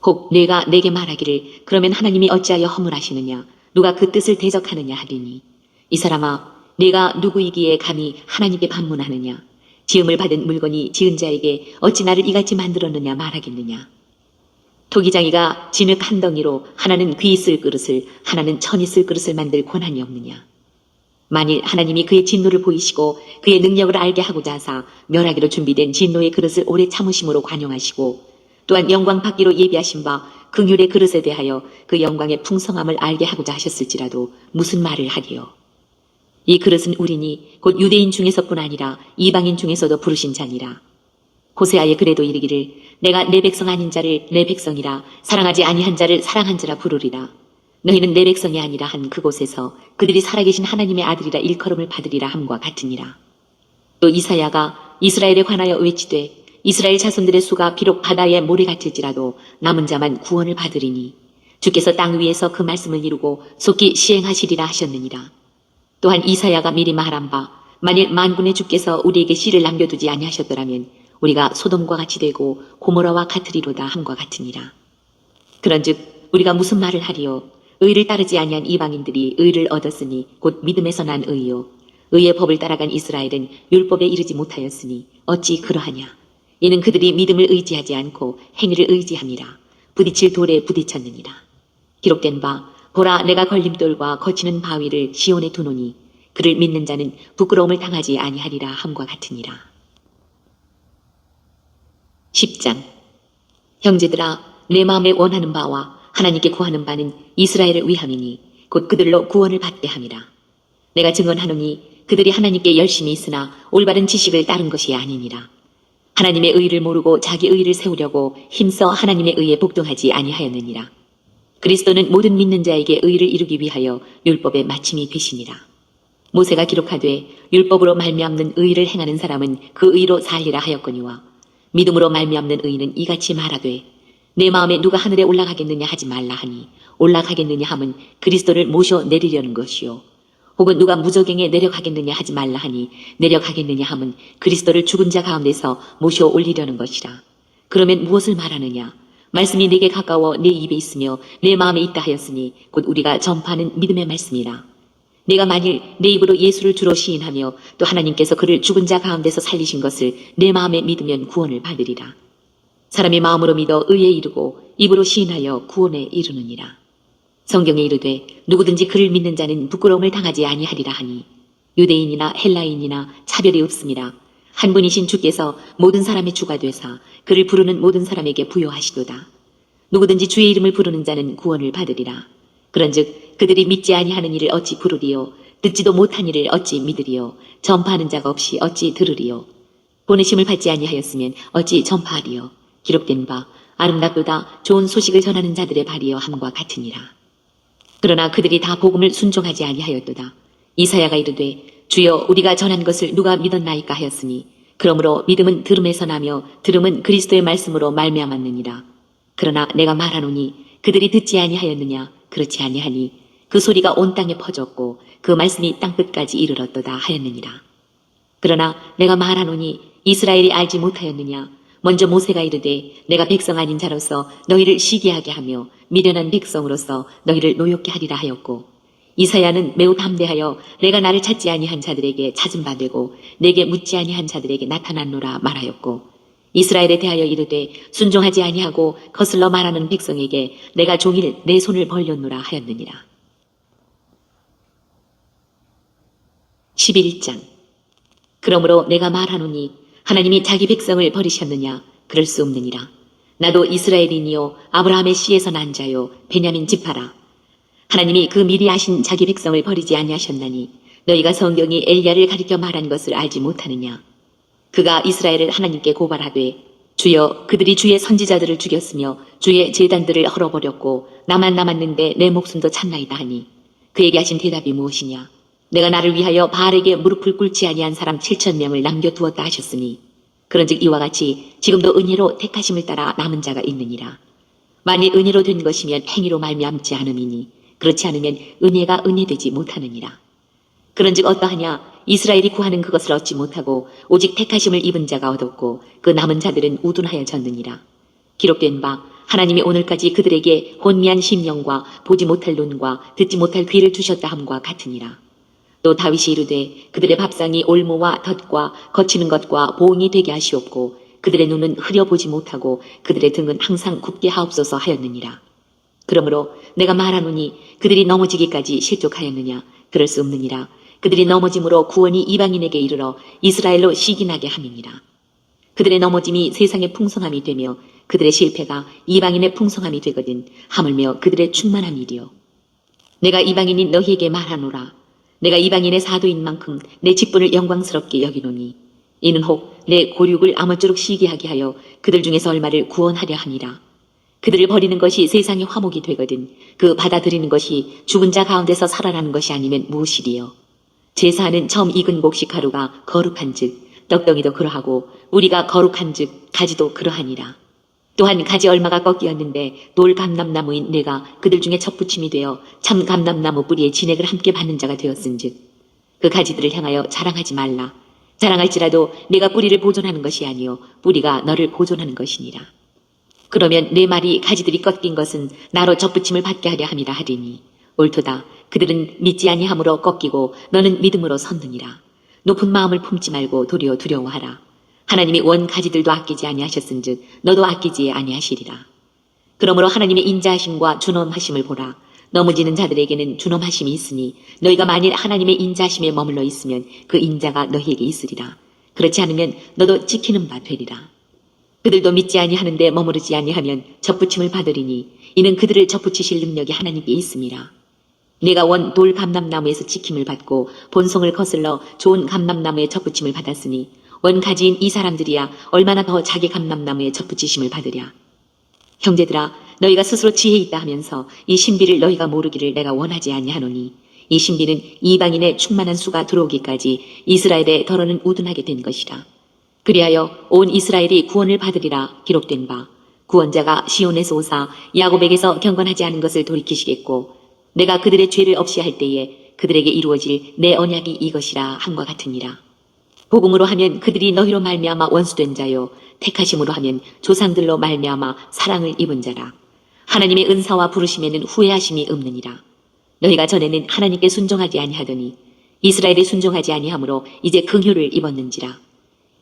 S2: 혹 내가 내게 말하기를 그러면 하나님이 어찌하여 허물하시느냐 누가 그 뜻을 대적하느냐 하리니 이 사람아 내가 누구이기에 감히 하나님께 반문하느냐 지음을 받은 물건이 지은 자에게 어찌 나를 이같이 만들었느냐 말하겠느냐. 토기장이가 진흙 한 덩이로 하나는 귀 있을 그릇을 하나는 천 있을 그릇을 만들 권한이 없느냐. 만일 하나님이 그의 진노를 보이시고 그의 능력을 알게 하고자 하사 멸하기로 준비된 진노의 그릇을 오래 참으심으로 관용하시고 또한 영광 받기로 예비하신 바 긍휼의 그릇에 대하여 그 영광의 풍성함을 알게 하고자 하셨을지라도 무슨 말을 하리요. 이 그릇은 우리니 곧 유대인 중에서뿐 아니라 이방인 중에서도 부르신 자니라. 호세아의 글에도 이르기를 내가 내 백성 아닌 자를 내 백성이라 사랑하지 아니한 자를 사랑한 자라 부르리라. 너희는 내 백성이 아니라 한 그곳에서 그들이 살아계신 하나님의 아들이라 일컬음을 받으리라 함과 같으니라. 또 이사야가 이스라엘에 관하여 외치되 이스라엘 자손들의 수가 비록 바다에 모래 같을지라도 남은 자만 구원을 받으리니 주께서 땅 위에서 그 말씀을 이루고 속히 시행하시리라 하셨느니라. 또한 이사야가 미리 말한 바 만일 만군의 주께서 우리에게 씨를 남겨두지 아니하셨더라면 우리가 소돔과 같이 되고 고모라와 같으리로다 함과 같으니라. 그런즉 우리가 무슨 말을 하리요 의를 따르지 아니한 이방인들이 의를 얻었으니 곧 믿음에서 난 의요 의의 법을 따라간 이스라엘은 율법에 이르지 못하였으니 어찌 그러하냐. 이는 그들이 믿음을 의지하지 않고 행위를 의지함이라. 부딪힐 돌에 부딪혔느니라. 기록된 바 보라 내가 걸림돌과 거치는 바위를 시온에 두노니 그를 믿는 자는 부끄러움을 당하지 아니하리라 함과 같으니라. 10장. 형제들아 내 마음에 원하는 바와 하나님께 구하는 바는 이스라엘을 위함이니 곧 그들로 구원을 받게 함이라. 내가 증언하노니 그들이 하나님께 열심히 있으나 올바른 지식을 따른 것이 아니니라. 하나님의 의를 모르고 자기 의를 세우려고 힘써 하나님의 의에 복종하지 아니하였느니라. 그리스도는 모든 믿는 자에게 의를 이루기 위하여 율법의 마침이 되시니라. 모세가 기록하되 율법으로 말미암는 의를 행하는 사람은 그 의로 살리라 하였거니와 믿음으로 말미암는 의는 이같이 말하되 내 마음에 누가 하늘에 올라가겠느냐 하지 말라 하니 올라가겠느냐 함은 그리스도를 모셔 내리려는 것이요 혹은 누가 무저갱에 내려가겠느냐 하지 말라 하니 내려가겠느냐 함은 그리스도를 죽은 자 가운데서 모셔 올리려는 것이라. 그러면 무엇을 말하느냐. 말씀이 내게 가까워 내 입에 있으며 내 마음에 있다 하였으니 곧 우리가 전파하는 믿음의 말씀이라. 내가 만일 내 입으로 예수를 주로 시인하며 또 하나님께서 그를 죽은 자 가운데서 살리신 것을 내 마음에 믿으면 구원을 받으리라. 사람이 마음으로 믿어 의에 이르고 입으로 시인하여 구원에 이르느니라. 성경에 이르되 누구든지 그를 믿는 자는 부끄러움을 당하지 아니하리라 하니 유대인이나 헬라인이나 차별이 없음이라. 한 분이신 주께서 모든 사람의 주가 되사 그를 부르는 모든 사람에게 부여하시도다. 누구든지 주의 이름을 부르는 자는 구원을 받으리라. 그런즉 그들이 믿지 아니하는 이를 어찌 부르리요? 듣지도 못한 이를 어찌 믿으리요? 전파하는 자가 없이 어찌 들으리요? 보내심을 받지 아니하였으면 어찌 전파하리요? 기록된 바 아름답도다 좋은 소식을 전하는 자들의 발이여 함과 같으니라. 그러나 그들이 다 복음을 순종하지 아니하였도다. 이사야가 이르되 주여 우리가 전한 것을 누가 믿었나이까 하였으니 그러므로 믿음은 들음에서 나며 들음은 그리스도의 말씀으로 말미암았느니라. 그러나 내가 말하노니 그들이 듣지 아니하였느냐? 그렇지 아니하니 그 소리가 온 땅에 퍼졌고 그 말씀이 땅끝까지 이르렀도다 하였느니라. 그러나 내가 말하노니 이스라엘이 알지 못하였느냐? 먼저 모세가 이르되 내가 백성 아닌 자로서 너희를 시기하게 하며 미련한 백성으로서 너희를 노엽게 하리라 하였고, 이사야는 매우 담대하여 내가 나를 찾지 아니한 자들에게 찾은 바 되고 내게 묻지 아니한 자들에게 나타났노라 말하였고, 이스라엘에 대하여 이르되 순종하지 아니하고 거슬러 말하는 백성에게 내가 종일 내 손을 벌렸노라 하였느니라. 11장. 그러므로 내가 말하노니 하나님이 자기 백성을 버리셨느냐? 그럴 수 없느니라. 나도 이스라엘인이요 아브라함의 씨에서 난 자요 베냐민 지파라. 하나님이 그 미리 아신 자기 백성을 버리지 아니하셨나니 너희가 성경이 엘리야를 가리켜 말한 것을 알지 못하느냐? 그가 이스라엘을 하나님께 고발하되 주여 그들이 주의 선지자들을 죽였으며 주의 제단들을 헐어버렸고 나만 남았는데 내 목숨도 참나이다 하니 그에게 하신 대답이 무엇이냐? 내가 나를 위하여 바알에게 무릎을 꿇지 아니한 사람 7,000명을 남겨두었다 하셨으니 그런즉 이와 같이 지금도 은혜로 택하심을 따라 남은 자가 있느니라. 만일 은혜로 된 것이면 행위로 말미암지 않음이니 그렇지 않으면 은혜가 은혜되지 못하느니라. 그런즉 어떠하냐? 이스라엘이 구하는 그것을 얻지 못하고 오직 택하심을 입은 자가 얻었고 그 남은 자들은 우둔하여졌느니라. 기록된 바 하나님이 오늘까지 그들에게 혼미한 심령과 보지 못할 눈과 듣지 못할 귀를 주셨다 함과 같으니라. 또 다윗이 이르되 그들의 밥상이 올무와 덫과 거치는 것과 보응이 되게 하시옵고 그들의 눈은 흐려보지 못하고 그들의 등은 항상 굽게 하옵소서 하였느니라. 그러므로 내가 말하노니 그들이 넘어지기까지 실족하였느냐? 그럴 수 없느니라. 그들이 넘어짐으로 구원이 이방인에게 이르러 이스라엘로 시기나게 함이니라. 그들의 넘어짐이 세상의 풍성함이 되며 그들의 실패가 이방인의 풍성함이 되거든 하물며 그들의 충만함이리요. 내가 이방인인 너희에게 말하노라. 내가 이방인의 사도인 만큼 내 직분을 영광스럽게 여기노니 이는 혹 내 고륙을 아무쪼록 시기하게 하여 그들 중에서 얼마를 구원하려 함이라. 그들을 버리는 것이 세상의 화목이 되거든 그 받아들이는 것이 죽은 자 가운데서 살아나는 것이 아니면 무엇이리요. 제사하는 처음 익은 곡식 가루가 거룩한 즉 떡덩이도 그러하고 우리가 거룩한 즉 가지도 그러하니라. 또한 가지 얼마가 꺾이었는데 돌 감람나무인 내가 그들 중에 첫부침이 되어 참 감람나무 뿌리에 진액을 함께 받는 자가 되었은즉 그 가지들을 향하여 자랑하지 말라. 자랑할지라도 내가 뿌리를 보존하는 것이 아니요 뿌리가 너를 보존하는 것이니라. 그러면 내 말이 가지들이 꺾인 것은 나로 접붙임을 받게 하려 함이라 하리니 옳도다. 그들은 믿지 아니함으로 꺾이고 너는 믿음으로 섰느니라. 높은 마음을 품지 말고 도리어 두려워하라. 하나님이 원 가지들도 아끼지 아니하셨은즉 너도 아끼지 아니하시리라. 그러므로 하나님의 인자하심과 준엄하심을 보라. 넘어지는 자들에게는 준엄하심이 있으니 너희가 만일 하나님의 인자하심에 머물러 있으면 그 인자가 너희에게 있으리라. 그렇지 않으면 너도 지키는 바 되리라. 그들도 믿지 아니하는데 머무르지 아니하면 접붙임을 받으리니 이는 그들을 접붙이실 능력이 하나님께 있음이라. 내가 원 돌 감람나무에서 지킴을 받고 본성을 거슬러 좋은 감람나무에 접붙임을 받았으니 원 가지인 이 사람들이야 얼마나 더 자기 감람나무에 접붙이심을 받으랴. 형제들아 너희가 스스로 지혜 있다 하면서 이 신비를 너희가 모르기를 내가 원하지 아니하노니 이 신비는 이방인의 충만한 수가 들어오기까지 이스라엘의 더러는 우둔하게 된 것이라. 그리하여 온 이스라엘이 구원을 받으리라 기록된 바 구원자가 시온에서 오사 야곱에게서 경건하지 않은 것을 돌이키시겠고 내가 그들의 죄를 없이 할 때에 그들에게 이루어질 내 언약이 이것이라 함과 같으니라. 복음으로 하면 그들이 너희로 말미암아 원수된 자요 택하심으로 하면 조상들로 말미암아 사랑을 입은 자라. 하나님의 은사와 부르심에는 후회하심이 없느니라. 너희가 전에는 하나님께 순종하지 아니하더니 이스라엘에 순종하지 아니하므로 이제 긍휼을 입었는지라.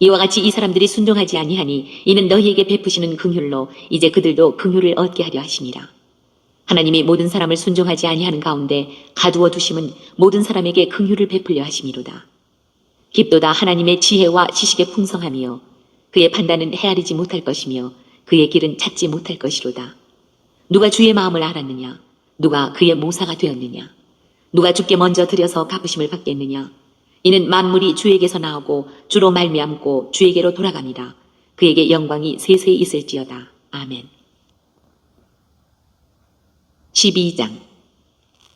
S2: 이와 같이 이 사람들이 순종하지 아니하니 이는 너희에게 베푸시는 긍휼로 이제 그들도 긍휼을 얻게 하려 하심이라. 하나님이 모든 사람을 순종하지 아니하는 가운데 가두어 두심은 모든 사람에게 긍휼을 베풀려 하심이로다. 깊도다 하나님의 지혜와 지식의 풍성함이요 그의 판단은 헤아리지 못할 것이며 그의 길은 찾지 못할 것이로다. 누가 주의 마음을 알았느냐? 누가 그의 모사가 되었느냐? 누가 주께 먼저 드려서 갚으심을 받겠느냐? 이는 만물이 주에게서 나오고 주로 말미암고 주에게로 돌아갑니다. 그에게 영광이 세세히 있을지어다. 아멘. 12장.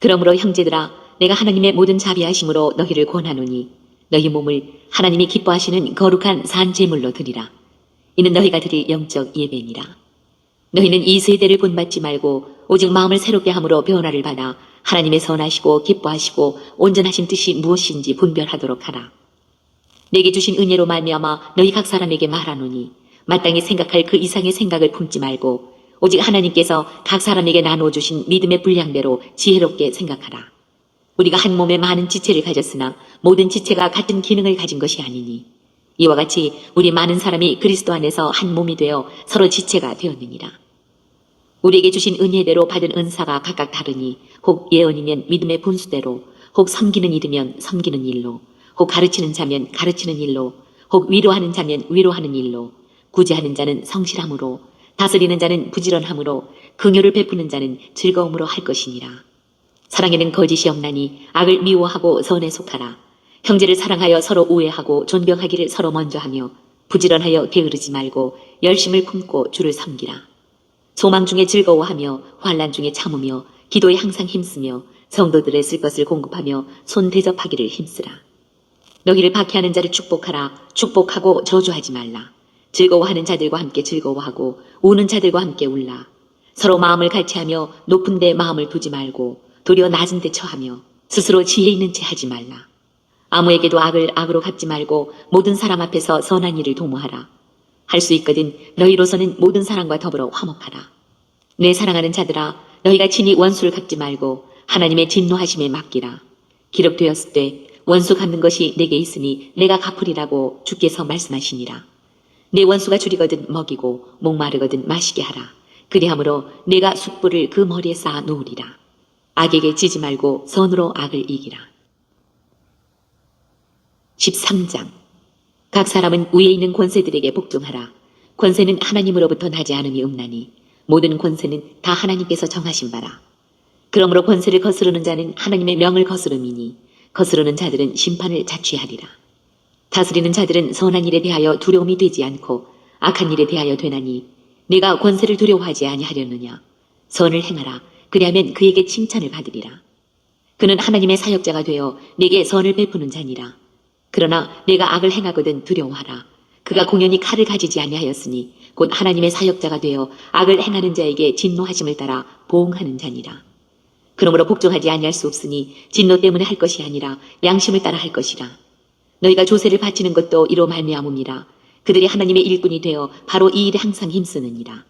S2: 그러므로 형제들아, 내가 하나님의 모든 자비하심으로 너희를 권하노니 너희 몸을 하나님이 기뻐하시는 거룩한 산 제물로 드리라. 이는 너희가 드릴 영적 예배니라. 너희는 이 세대를 본받지 말고 오직 마음을 새롭게 함으로 변화를 받아 하나님의 선하시고 기뻐하시고 온전하신 뜻이 무엇인지 분별하도록 하라. 내게 주신 은혜로 말미암아 너희 각 사람에게 말하노니 마땅히 생각할 그 이상의 생각을 품지 말고 오직 하나님께서 각 사람에게 나누어 주신 믿음의 분량대로 지혜롭게 생각하라. 우리가 한 몸에 많은 지체를 가졌으나 모든 지체가 같은 기능을 가진 것이 아니니 이와 같이 우리 많은 사람이 그리스도 안에서 한 몸이 되어 서로 지체가 되었느니라. 우리에게 주신 은혜대로 받은 은사가 각각 다르니 혹 예언이면 믿음의 분수대로, 혹 섬기는 일이면 섬기는 일로, 혹 가르치는 자면 가르치는 일로, 혹 위로하는 자면 위로하는 일로, 구제하는 자는 성실함으로, 다스리는 자는 부지런함으로, 긍휼을 베푸는 자는 즐거움으로 할 것이니라. 사랑에는 거짓이 없나니 악을 미워하고 선에 속하라. 형제를 사랑하여 서로 우애하고 존경하기를 서로 먼저 하며 부지런하여 게으르지 말고 열심을 품고 주를 섬기라. 소망 중에 즐거워하며 환난 중에 참으며 기도에 항상 힘쓰며 성도들의 쓸 것을 공급하며 손 대접하기를 힘쓰라. 너희를 박해하는 자를 축복하라. 축복하고 저주하지 말라. 즐거워하는 자들과 함께 즐거워하고 우는 자들과 함께 울라. 서로 마음을 같이하며 높은 데 마음을 두지 말고 도리어 낮은 데 처하며 스스로 지혜 있는 채 하지 말라. 아무에게도 악을 악으로 갚지 말고 모든 사람 앞에서 선한 일을 도모하라. 할 수 있거든 너희로서는 모든 사람과 더불어 화목하라. 내 사랑하는 자들아, 너희가 친히 원수를 갚지 말고 하나님의 진노하심에 맡기라. 기록되었을 때 원수 갚는 것이 내게 있으니 내가 갚으리라고 주께서 말씀하시니라. 내 원수가 줄이거든 먹이고 목마르거든 마시게 하라. 그리함으로 내가 숯불을 그 머리에 쌓아 놓으리라. 악에게 지지 말고 선으로 악을 이기라. 13장. 각 사람은 위에 있는 권세들에게 복종하라. 권세는 하나님으로부터 나지 않음이 없나니 모든 권세는 다 하나님께서 정하신 바라. 그러므로 권세를 거스르는 자는 하나님의 명을 거스름이니 거스르는 자들은 심판을 자취하리라. 다스리는 자들은 선한 일에 대하여 두려움이 되지 않고 악한 일에 대하여 되나니 네가 권세를 두려워하지 아니하려느냐. 선을 행하라. 그리하면 그에게 칭찬을 받으리라. 그는 하나님의 사역자가 되어 내게 선을 베푸는 자니라. 그러나 내가 악을 행하거든 두려워하라. 그가 공연히 칼을 가지지 아니하였으니 곧 하나님의 사역자가 되어 악을 행하는 자에게 진노하심을 따라 보응하는 자니라. 그러므로 복종하지 아니할 수 없으니 진노 때문에 할 것이 아니라 양심을 따라 할 것이라. 너희가 조세를 바치는 것도 이로 말미암음이라. 그들이 하나님의 일꾼이 되어 바로 이 일에 항상 힘쓰느니라.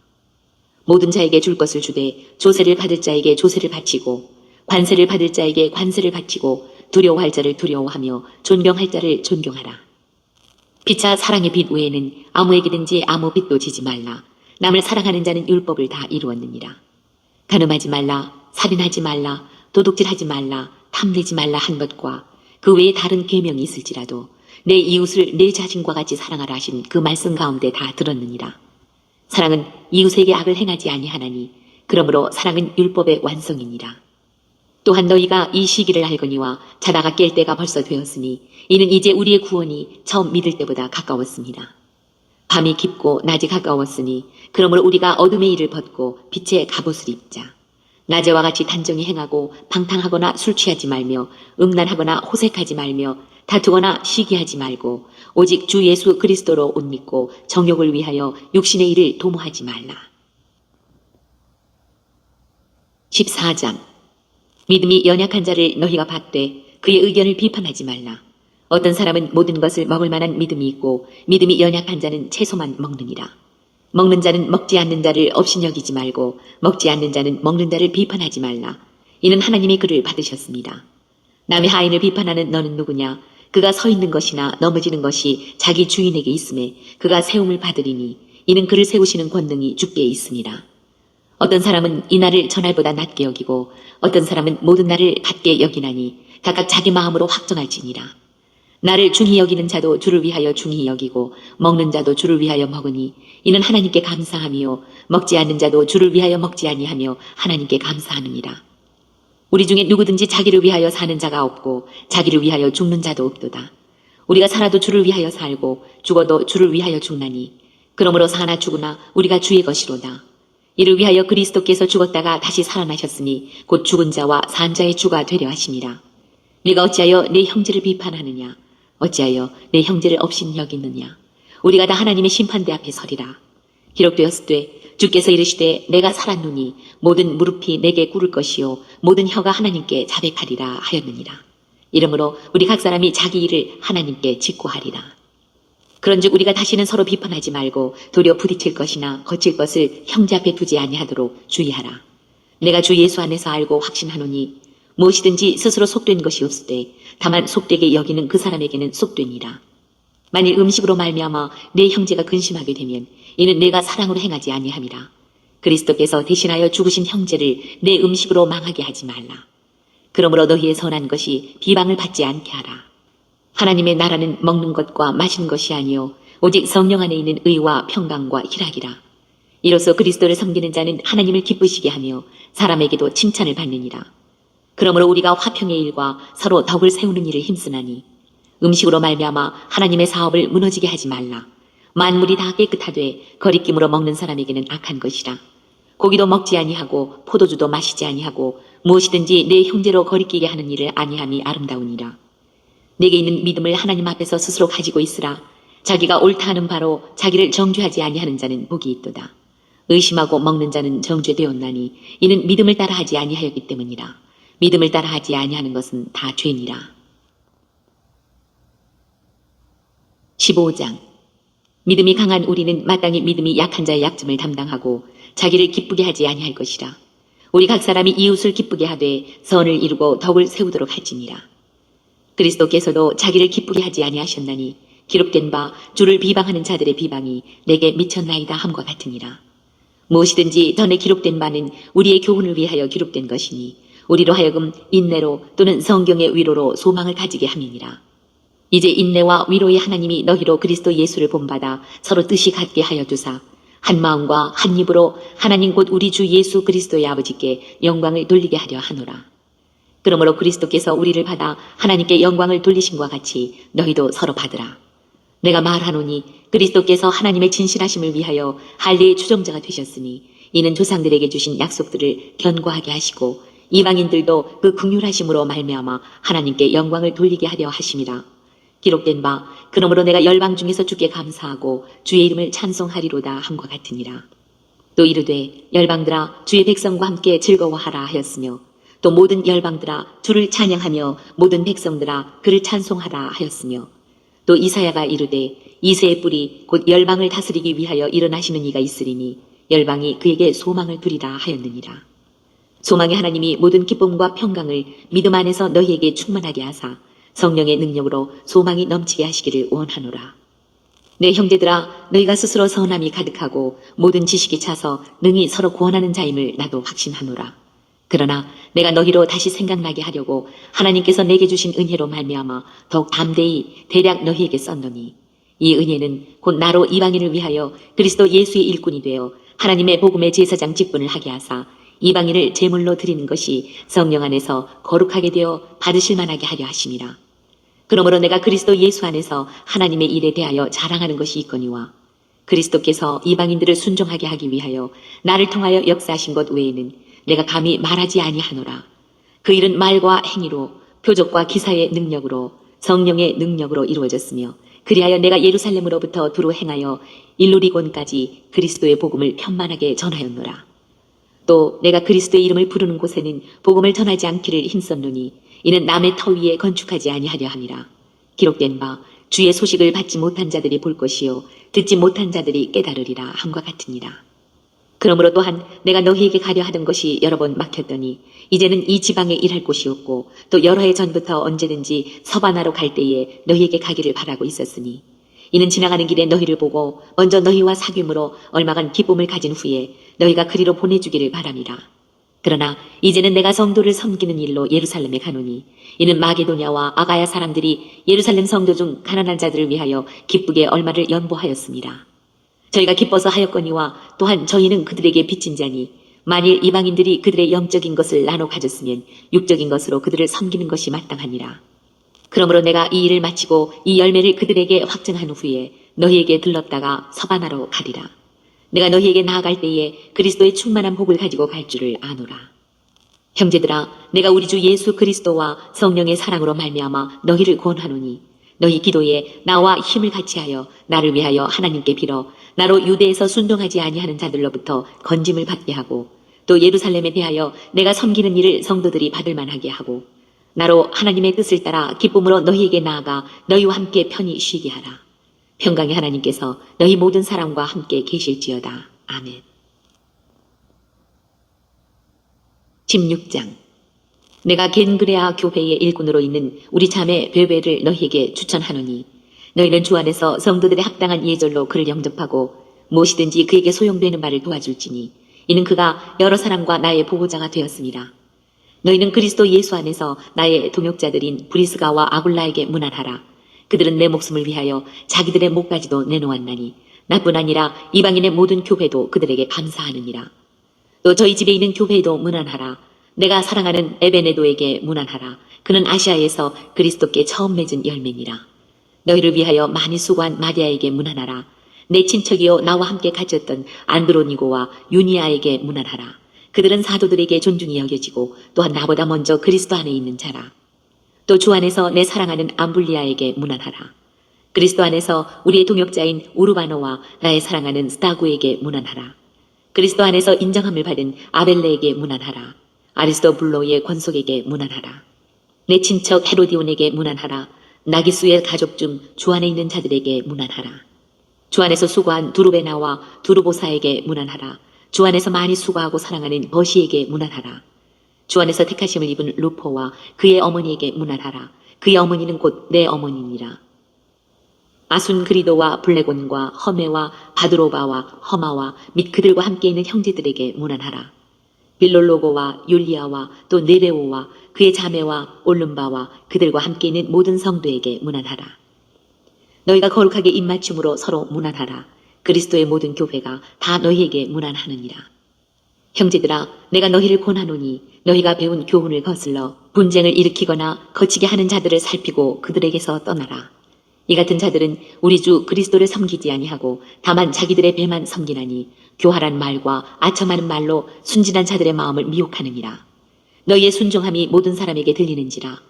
S2: 모든 자에게 줄 것을 주되 조세를 받을 자에게 조세를 바치고 관세를 받을 자에게 관세를 바치고 두려워할 자를 두려워하며 존경할 자를 존경하라. 피차 사랑의 빛 외에는 아무에게든지 아무 빛도 지지 말라. 남을 사랑하는 자는 율법을 다 이루었느니라. 간음하지 말라, 살인하지 말라, 도둑질하지 말라, 탐내지 말라 한 것과 그 외에 다른 계명이 있을지라도 내 이웃을 내 자신과 같이 사랑하라 하신 그 말씀 가운데 다 들었느니라. 사랑은 이웃에게 악을 행하지 아니하나니 그러므로 사랑은 율법의 완성이니라. 또한 너희가 이 시기를 알거니와 자다가 깰 때가 벌써 되었으니 이는 이제 우리의 구원이 처음 믿을 때보다 가까웠습니다. 밤이 깊고 낮이 가까웠으니 그러므로 우리가 어둠의 일을 벗고 빛의 갑옷을 입자. 낮에와 같이 단정히 행하고 방탕하거나 술 취하지 말며 음란하거나 호색하지 말며 다투거나 시기하지 말고 오직 주 예수 그리스도로 옷 입고 정욕을 위하여 육신의 일을 도모하지 말라. 14장. 믿음이 연약한 자를 너희가 받되 그의 의견을 비판하지 말라. 어떤 사람은 모든 것을 먹을 만한 믿음이 있고 믿음이 연약한 자는 채소만 먹느니라. 먹는 자는 먹지 않는 자를 업신여기지 말고 먹지 않는 자는 먹는 자를 비판하지 말라. 이는 하나님이 그를 받으셨습니다. 남의 하인을 비판하는 너는 누구냐? 그가 서 있는 것이나 넘어지는 것이 자기 주인에게 있음에 그가 세움을 받으리니 이는 그를 세우시는 권능이 주께 있습니다. 어떤 사람은 이 날을 전날보다 낮게 여기고 어떤 사람은 모든 날을 같게 여기나니 각각 자기 마음으로 확정할지니라. 나를 중히 여기는 자도 주를 위하여 중히 여기고 먹는 자도 주를 위하여 먹으니 이는 하나님께 감사하며 먹지 않는 자도 주를 위하여 먹지 아니하며 하나님께 감사하느니라. 우리 중에 누구든지 자기를 위하여 사는 자가 없고 자기를 위하여 죽는 자도 없도다. 우리가 살아도 주를 위하여 살고 죽어도 주를 위하여 죽나니 그러므로 사나 죽으나 우리가 주의 것이로다. 이를 위하여 그리스도께서 죽었다가 다시 살아나셨으니 곧 죽은 자와 산 자의 주가 되려 하심이라. 네가 어찌하여 내 형제를 비판하느냐? 어찌하여 내 형제를 업신 여기느냐? 우리가 다 하나님의 심판대 앞에 서리라. 기록되었으되 주께서 이르시되 내가 살았노니 모든 무릎이 내게 꿇을 것이요 모든 혀가 하나님께 자백하리라 하였느니라. 이러므로 우리 각 사람이 자기 일을 하나님께 직고하리라. 그런즉 우리가 다시는 서로 비판하지 말고 도리어 부딪힐 것이나 거칠 것을 형제 앞에 두지 아니하도록 주의하라. 내가 주 예수 안에서 알고 확신하노니 무엇이든지 스스로 속된 것이 없으되 다만 속되게 여기는 그 사람에게는 속되니라. 만일 음식으로 말미암아 내 형제가 근심하게 되면 이는 내가 사랑으로 행하지 아니함이라. 그리스도께서 대신하여 죽으신 형제를 내 음식으로 망하게 하지 말라. 그러므로 너희의 선한 것이 비방을 받지 않게 하라. 하나님의 나라는 먹는 것과 마시는 것이 아니요 오직 성령 안에 있는 의와 평강과 희락이라. 이로써 그리스도를 섬기는 자는 하나님을 기쁘시게 하며 사람에게도 칭찬을 받느니라. 그러므로 우리가 화평의 일과 서로 덕을 세우는 일을 힘쓰나니 음식으로 말미암아 하나님의 사업을 무너지게 하지 말라. 만물이 다 깨끗하되 거리낌으로 먹는 사람에게는 악한 것이라. 고기도 먹지 아니하고 포도주도 마시지 아니하고 무엇이든지 내 형제로 거리끼게 하는 일을 아니함이 아름다우니라. 내게 있는 믿음을 하나님 앞에서 스스로 가지고 있으라. 자기가 옳다 하는 바로 자기를 정죄하지 아니하는 자는 복이 있도다. 의심하고 먹는 자는 정죄되었나니 이는 믿음을 따라 하지 아니하였기 때문이라. 믿음을 따라 하지 아니하는 것은 다 죄니라. 15장. 믿음이 강한 우리는 마땅히 믿음이 약한 자의 약점을 담당하고 자기를 기쁘게 하지 아니할 것이라. 우리 각 사람이 이웃을 기쁘게 하되 선을 이루고 덕을 세우도록 할지니라. 그리스도께서도 자기를 기쁘게 하지 아니하셨나니 기록된 바 주를 비방하는 자들의 비방이 내게 미쳤나이다 함과 같으니라. 무엇이든지 전에 기록된 바는 우리의 교훈을 위하여 기록된 것이니 우리로 하여금 인내로 또는 성경의 위로로 소망을 가지게 함이니라. 이제 인내와 위로의 하나님이 너희로 그리스도 예수를 본받아 서로 뜻이 같게 하여 주사 한 마음과 한 입으로 하나님 곧 우리 주 예수 그리스도의 아버지께 영광을 돌리게 하려 하노라. 그러므로 그리스도께서 우리를 받아 하나님께 영광을 돌리심과 같이 너희도 서로 받으라. 내가 말하노니 그리스도께서 하나님의 진실하심을 위하여 할례의 추종자가 되셨으니 이는 조상들에게 주신 약속들을 견고하게 하시고 이방인들도 그 긍휼하심으로 말미암아 하나님께 영광을 돌리게 하려 하심이라. 기록된 바 그러므로 내가 열방 중에서 주께 감사하고 주의 이름을 찬송하리로다 함과 같으니라. 또 이르되 열방들아 주의 백성과 함께 즐거워하라 하였으며 또 모든 열방들아 주를 찬양하며 모든 백성들아 그를 찬송하라 하였으며 또 이사야가 이르되 이새의 뿔이 곧 열방을 다스리기 위하여 일어나시는 이가 있으리니 열방이 그에게 소망을 두리라 하였느니라. 소망의 하나님이 모든 기쁨과 평강을 믿음 안에서 너희에게 충만하게 하사 성령의 능력으로 소망이 넘치게 하시기를 원하노라. 내 형제들아 너희가 스스로 선함이 가득하고 모든 지식이 차서 능히 서로 구원하는 자임을 나도 확신하노라. 그러나 내가 너희로 다시 생각나게 하려고 하나님께서 내게 주신 은혜로 말미암아 더욱 담대히 대략 너희에게 썼노니 이 은혜는 곧 나로 이방인을 위하여 그리스도 예수의 일꾼이 되어 하나님의 복음의 제사장 직분을 하게 하사 이방인을 제물로 드리는 것이 성령 안에서 거룩하게 되어 받으실 만하게 하려 하심이라. 그러므로 내가 그리스도 예수 안에서 하나님의 일에 대하여 자랑하는 것이 있거니와 그리스도께서 이방인들을 순종하게 하기 위하여 나를 통하여 역사하신 것 외에는 내가 감히 말하지 아니하노라. 그 일은 말과 행위로 표적과 기사의 능력으로 성령의 능력으로 이루어졌으며 그리하여 내가 예루살렘으로부터 두루 행하여 일루리곤까지 그리스도의 복음을 편만하게 전하였노라. 또 내가 그리스도의 이름을 부르는 곳에는 복음을 전하지 않기를 힘썼노니 이는 남의 터 위에 건축하지 아니하려 함이라. 기록된 바 주의 소식을 받지 못한 자들이 볼 것이요 듣지 못한 자들이 깨달으리라 함과 같으니라. 그러므로 또한 내가 너희에게 가려 하던 것이 여러 번 막혔더니 이제는 이 지방에 일할 곳이 없고 또 여러 해 전부터 언제든지 서바나로 갈 때에 너희에게 가기를 바라고 있었으니 이는 지나가는 길에 너희를 보고 먼저 너희와 사귐으로 얼마간 기쁨을 가진 후에 너희가 그리로 보내주기를 바람이라. 그러나 이제는 내가 성도를 섬기는 일로 예루살렘에 가노니 이는 마게도냐와 아가야 사람들이 예루살렘 성도 중 가난한 자들을 위하여 기쁘게 얼마를 연보하였습니다. 저희가 기뻐서 하였거니와 또한 저희는 그들에게 빚진 자니 만일 이방인들이 그들의 영적인 것을 나눠 가졌으면 육적인 것으로 그들을 섬기는 것이 마땅하니라. 그러므로 내가 이 일을 마치고 이 열매를 그들에게 확증한 후에 너희에게 들렀다가 서바나로 가리라. 내가 너희에게 나아갈 때에 그리스도의 충만한 복을 가지고 갈 줄을 아노라. 형제들아, 내가 우리 주 예수 그리스도와 성령의 사랑으로 말미암아 너희를 권하노니 너희 기도에 나와 힘을 같이하여 나를 위하여 하나님께 빌어 나로 유대에서 순종하지 아니하는 자들로부터 건짐을 받게 하고 또 예루살렘에 대하여 내가 섬기는 일을 성도들이 받을 만하게 하고 나로 하나님의 뜻을 따라 기쁨으로 너희에게 나아가 너희와 함께 편히 쉬게 하라. 평강의 하나님께서 너희 모든 사람과 함께 계실지어다. 아멘. 16장. 내가 겐그레아 교회의 일꾼으로 있는 우리 자매 베베를 너희에게 추천하노니 너희는 주 안에서 성도들의 합당한 예절로 그를 영접하고 무엇이든지 그에게 소용되는 바를 도와줄지니 이는 그가 여러 사람과 나의 보호자가 되었습니다. 너희는 그리스도 예수 안에서 나의 동역자들인 브리스가와 아굴라에게 문안하라. 그들은 내 목숨을 위하여 자기들의 목까지도 내놓았나니 나뿐 아니라 이방인의 모든 교회도 그들에게 감사하느니라. 또 저희 집에 있는 교회도 문안하라. 내가 사랑하는 에베네도에게 문안하라. 그는 아시아에서 그리스도께 처음 맺은 열매니라. 너희를 위하여 많이 수고한 마리아에게 문안하라. 내 친척이요 나와 함께 갇혔던 안드로니고와 유니아에게 문안하라. 그들은 사도들에게 존중이 여겨지고 또한 나보다 먼저 그리스도 안에 있는 자라. 또 주 안에서 내 사랑하는 암블리아에게 문안하라. 그리스도 안에서 우리의 동역자인 우르바노와 나의 사랑하는 스타구에게 문안하라. 그리스도 안에서 인정함을 받은 아벨레에게 문안하라. 아리스토블로의 권속에게 문안하라. 내 친척 헤로디온에게 문안하라. 나기수의 가족 중 주 안에 있는 자들에게 문안하라. 주 안에서 수고한 두루베나와 두루보사에게 문안하라. 주 안에서 많이 수고하고 사랑하는 버시에게 문안하라. 주 안에서 택하심을 입은 루포와 그의 어머니에게 문안하라. 그의 어머니는 곧 내 어머니니라. 아순그리도와 블레곤과 허메와 바드로바와 허마와 및 그들과 함께 있는 형제들에게 문안하라. 빌롤로고와 율리아와 또 네레오와 그의 자매와 올름바와 그들과 함께 있는 모든 성도에게 문안하라. 너희가 거룩하게 입맞춤으로 서로 문안하라. 그리스도의 모든 교회가 다 너희에게 문안하느니라. 형제들아, 내가 너희를 권하노니 너희가 배운 교훈을 거슬러 분쟁을 일으키거나 거치게 하는 자들을 살피고 그들에게서 떠나라. 이 같은 자들은 우리 주 그리스도를 섬기지 아니하고 다만 자기들의 배만 섬기나니 교활한 말과 아첨하는 말로 순진한 자들의 마음을 미혹하느니라. 너희의 순종함이 모든 사람에게 들리는지라.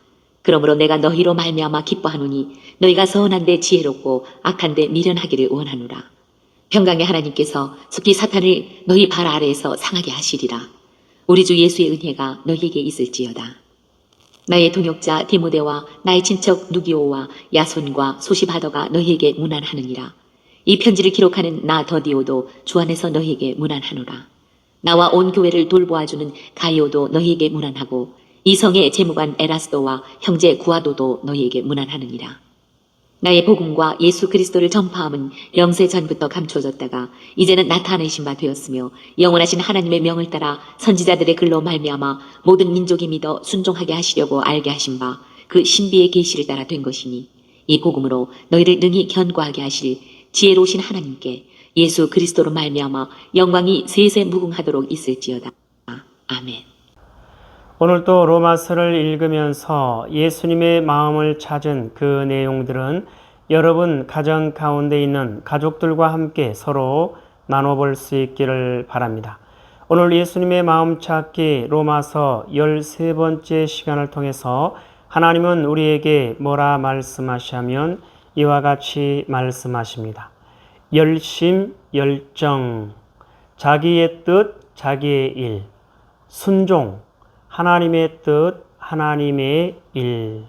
S2: 그러므로 내가 너희로 말미암아 기뻐하노니 너희가 선한데 지혜롭고 악한데 미련하기를 원하노라. 평강의 하나님께서 속히 사탄을 너희 발 아래에서 상하게 하시리라. 우리 주 예수의 은혜가 너희에게 있을지어다. 나의 동역자 디모데와 나의 친척 누기오와 야손과 소시바더가 너희에게 문안하느니라. 이 편지를 기록하는 나 더디오도 주 안에서 너희에게 문안하노라. 나와 온 교회를 돌보아주는 가이오도 너희에게 문안하고 이 성의 재무관 에라스도와 형제 구아도도 너희에게 문안하느니라. 나의 복음과 예수 그리스도를 전파함은 영세 전부터 감춰졌다가 이제는 나타내신 바 되었으며 영원하신 하나님의 명을 따라 선지자들의 글로 말미암아 모든 민족이 믿어 순종하게 하시려고 알게 하신 바 그 신비의 계시를 따라 된 것이니 이 복음으로 너희를 능히 견고하게 하실 지혜로우신 하나님께 예수 그리스도로 말미암아 영광이 세세 무궁하도록 있을지어다. 아멘.
S1: 오늘도 로마서를 읽으면서 예수님의 마음을 찾은 그 내용들은 여러분 가정 가운데 있는 가족들과 함께 서로 나눠볼 수 있기를 바랍니다. 오늘 예수님의 마음 찾기 로마서 13번째 시간을 통해서 하나님은 우리에게 뭐라 말씀하시냐면 이와 같이 말씀하십니다. 열심, 열정, 자기의 뜻, 자기의 일, 순종, 하나님의 뜻, 하나님의 일.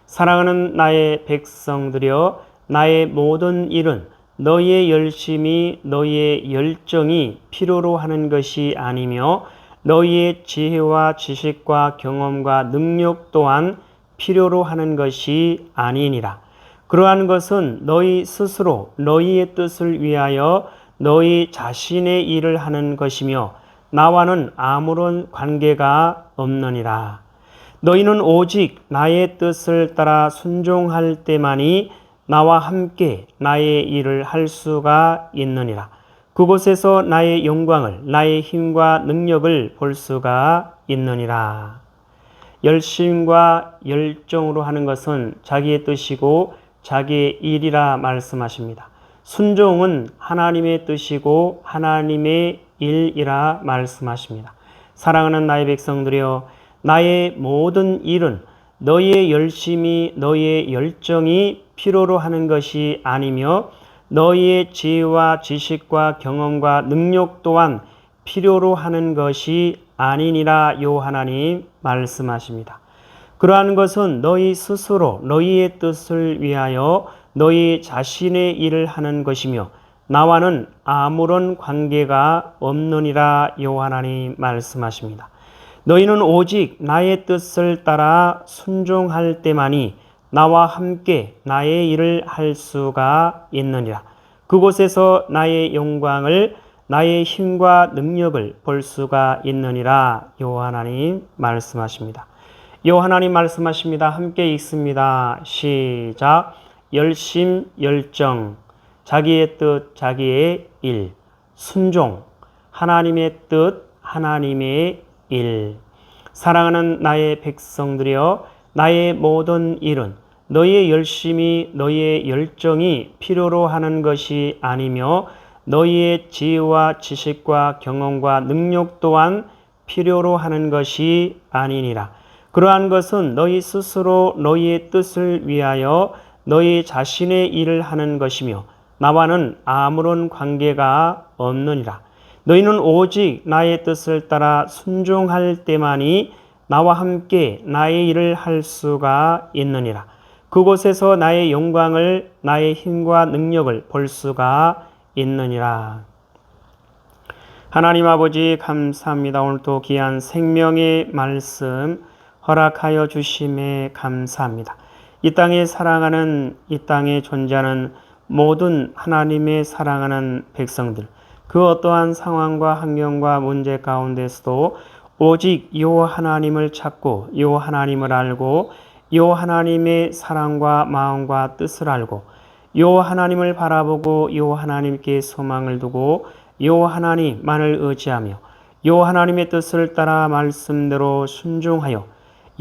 S1: 사랑하는 나의 백성들여, 나의 모든 일은 너희의 열심이, 너희의 열정이 필요로 하는 것이 아니며 너희의 지혜와 지식과 경험과 능력 또한 필요로 하는 것이 아니니라. 그러한 것은 너희 스스로 너희의 뜻을 위하여 너희 자신의 일을 하는 것이며 나와는 아무런 관계가 없느니라. 너희는 오직 나의 뜻을 따라 순종할 때만이 나와 함께 나의 일을 할 수가 있느니라. 그곳에서 나의 영광을, 나의 힘과 능력을 볼 수가 있느니라. 열심과 열정으로 하는 것은 자기의 뜻이고 자기의 일이라 말씀하십니다. 순종은 하나님의 뜻이고 하나님의 일이라 말씀하십니다. 사랑하는 나의 백성들이여, 나의 모든 일은 너희의 열심이, 너희의 열정이 필요로 하는 것이 아니며 너희의 지혜와 지식과 경험과 능력 또한 필요로 하는 것이 아니니라 요 하나님 말씀하십니다. 그러한 것은 너희 스스로 너희의 뜻을 위하여 너희 자신의 일을 하는 것이며 나와는 아무런 관계가 없느니라 요 하나님 말씀하십니다. 너희는 오직 나의 뜻을 따라 순종할 때만이 나와 함께 나의 일을 할 수가 있느니라. 그곳에서 나의 영광을, 나의 힘과 능력을 볼 수가 있느니라 요 하나님 말씀하십니다. 요 하나님 말씀하십니다. 함께 읽습니다. 시작. 열심, 열정, 자기의 뜻, 자기의 일, 순종, 하나님의 뜻, 하나님의 일. 사랑하는 나의 백성들이여, 나의 모든 일은 너희의 열심이, 너희의 열정이 필요로 하는 것이 아니며 너희의 지혜와 지식과 경험과 능력 또한 필요로 하는 것이 아니니라. 그러한 것은 너희 스스로 너희의 뜻을 위하여 너희 자신의 일을 하는 것이며 나와는 아무런 관계가 없느니라. 너희는 오직 나의 뜻을 따라 순종할 때만이 나와 함께 나의 일을 할 수가 있느니라. 그곳에서 나의 영광을, 나의 힘과 능력을 볼 수가 있느니라. 하나님 아버지 감사합니다. 오늘도 귀한 생명의 말씀 허락하여 주심에 감사합니다. 이 땅에 사랑하는, 이 땅에 존재하는 모든 하나님의 사랑하는 백성들, 그 어떠한 상황과 환경과 문제 가운데서도 오직 요 하나님을 찾고 요 하나님을 알고 요 하나님의 사랑과 마음과 뜻을 알고 요 하나님을 바라보고 요 하나님께 소망을 두고 요 하나님만을 의지하며 요 하나님의 뜻을 따라 말씀대로 순종하여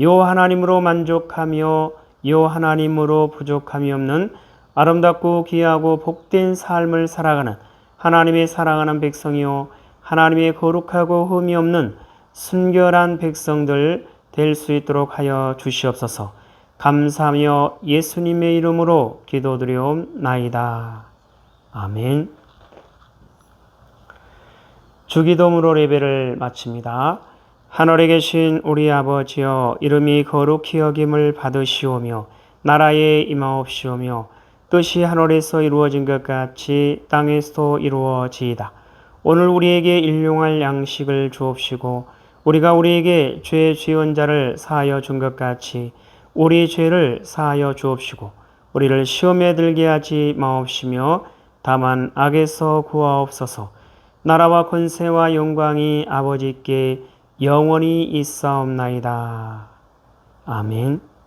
S1: 요 하나님으로 만족하며 요 하나님으로 부족함이 없는 아름답고 귀하고 복된 삶을 살아가는 하나님의 사랑하는 백성이요 하나님의 거룩하고 흠이 없는 순결한 백성들 될 수 있도록 하여 주시옵소서. 감사하며 예수님의 이름으로 기도드리옵나이다. 아멘. 주기도문으로 예배를 마칩니다. 하늘에 계신 우리 아버지여, 이름이 거룩히 여김을 받으시오며 나라에 임하옵시오며 뜻이 하늘에서 이루어진 것 같이 땅에서도 이루어지이다. 오늘 우리에게 일용할 양식을 주옵시고 우리가 우리에게 죄 지은 자를 사하여 준 것 같이 우리 죄를 사하여 주옵시고 우리를 시험에 들게 하지 마옵시며 다만 악에서 구하옵소서. 나라와 권세와 영광이 아버지께 영원히 있사옵나이다. 아멘.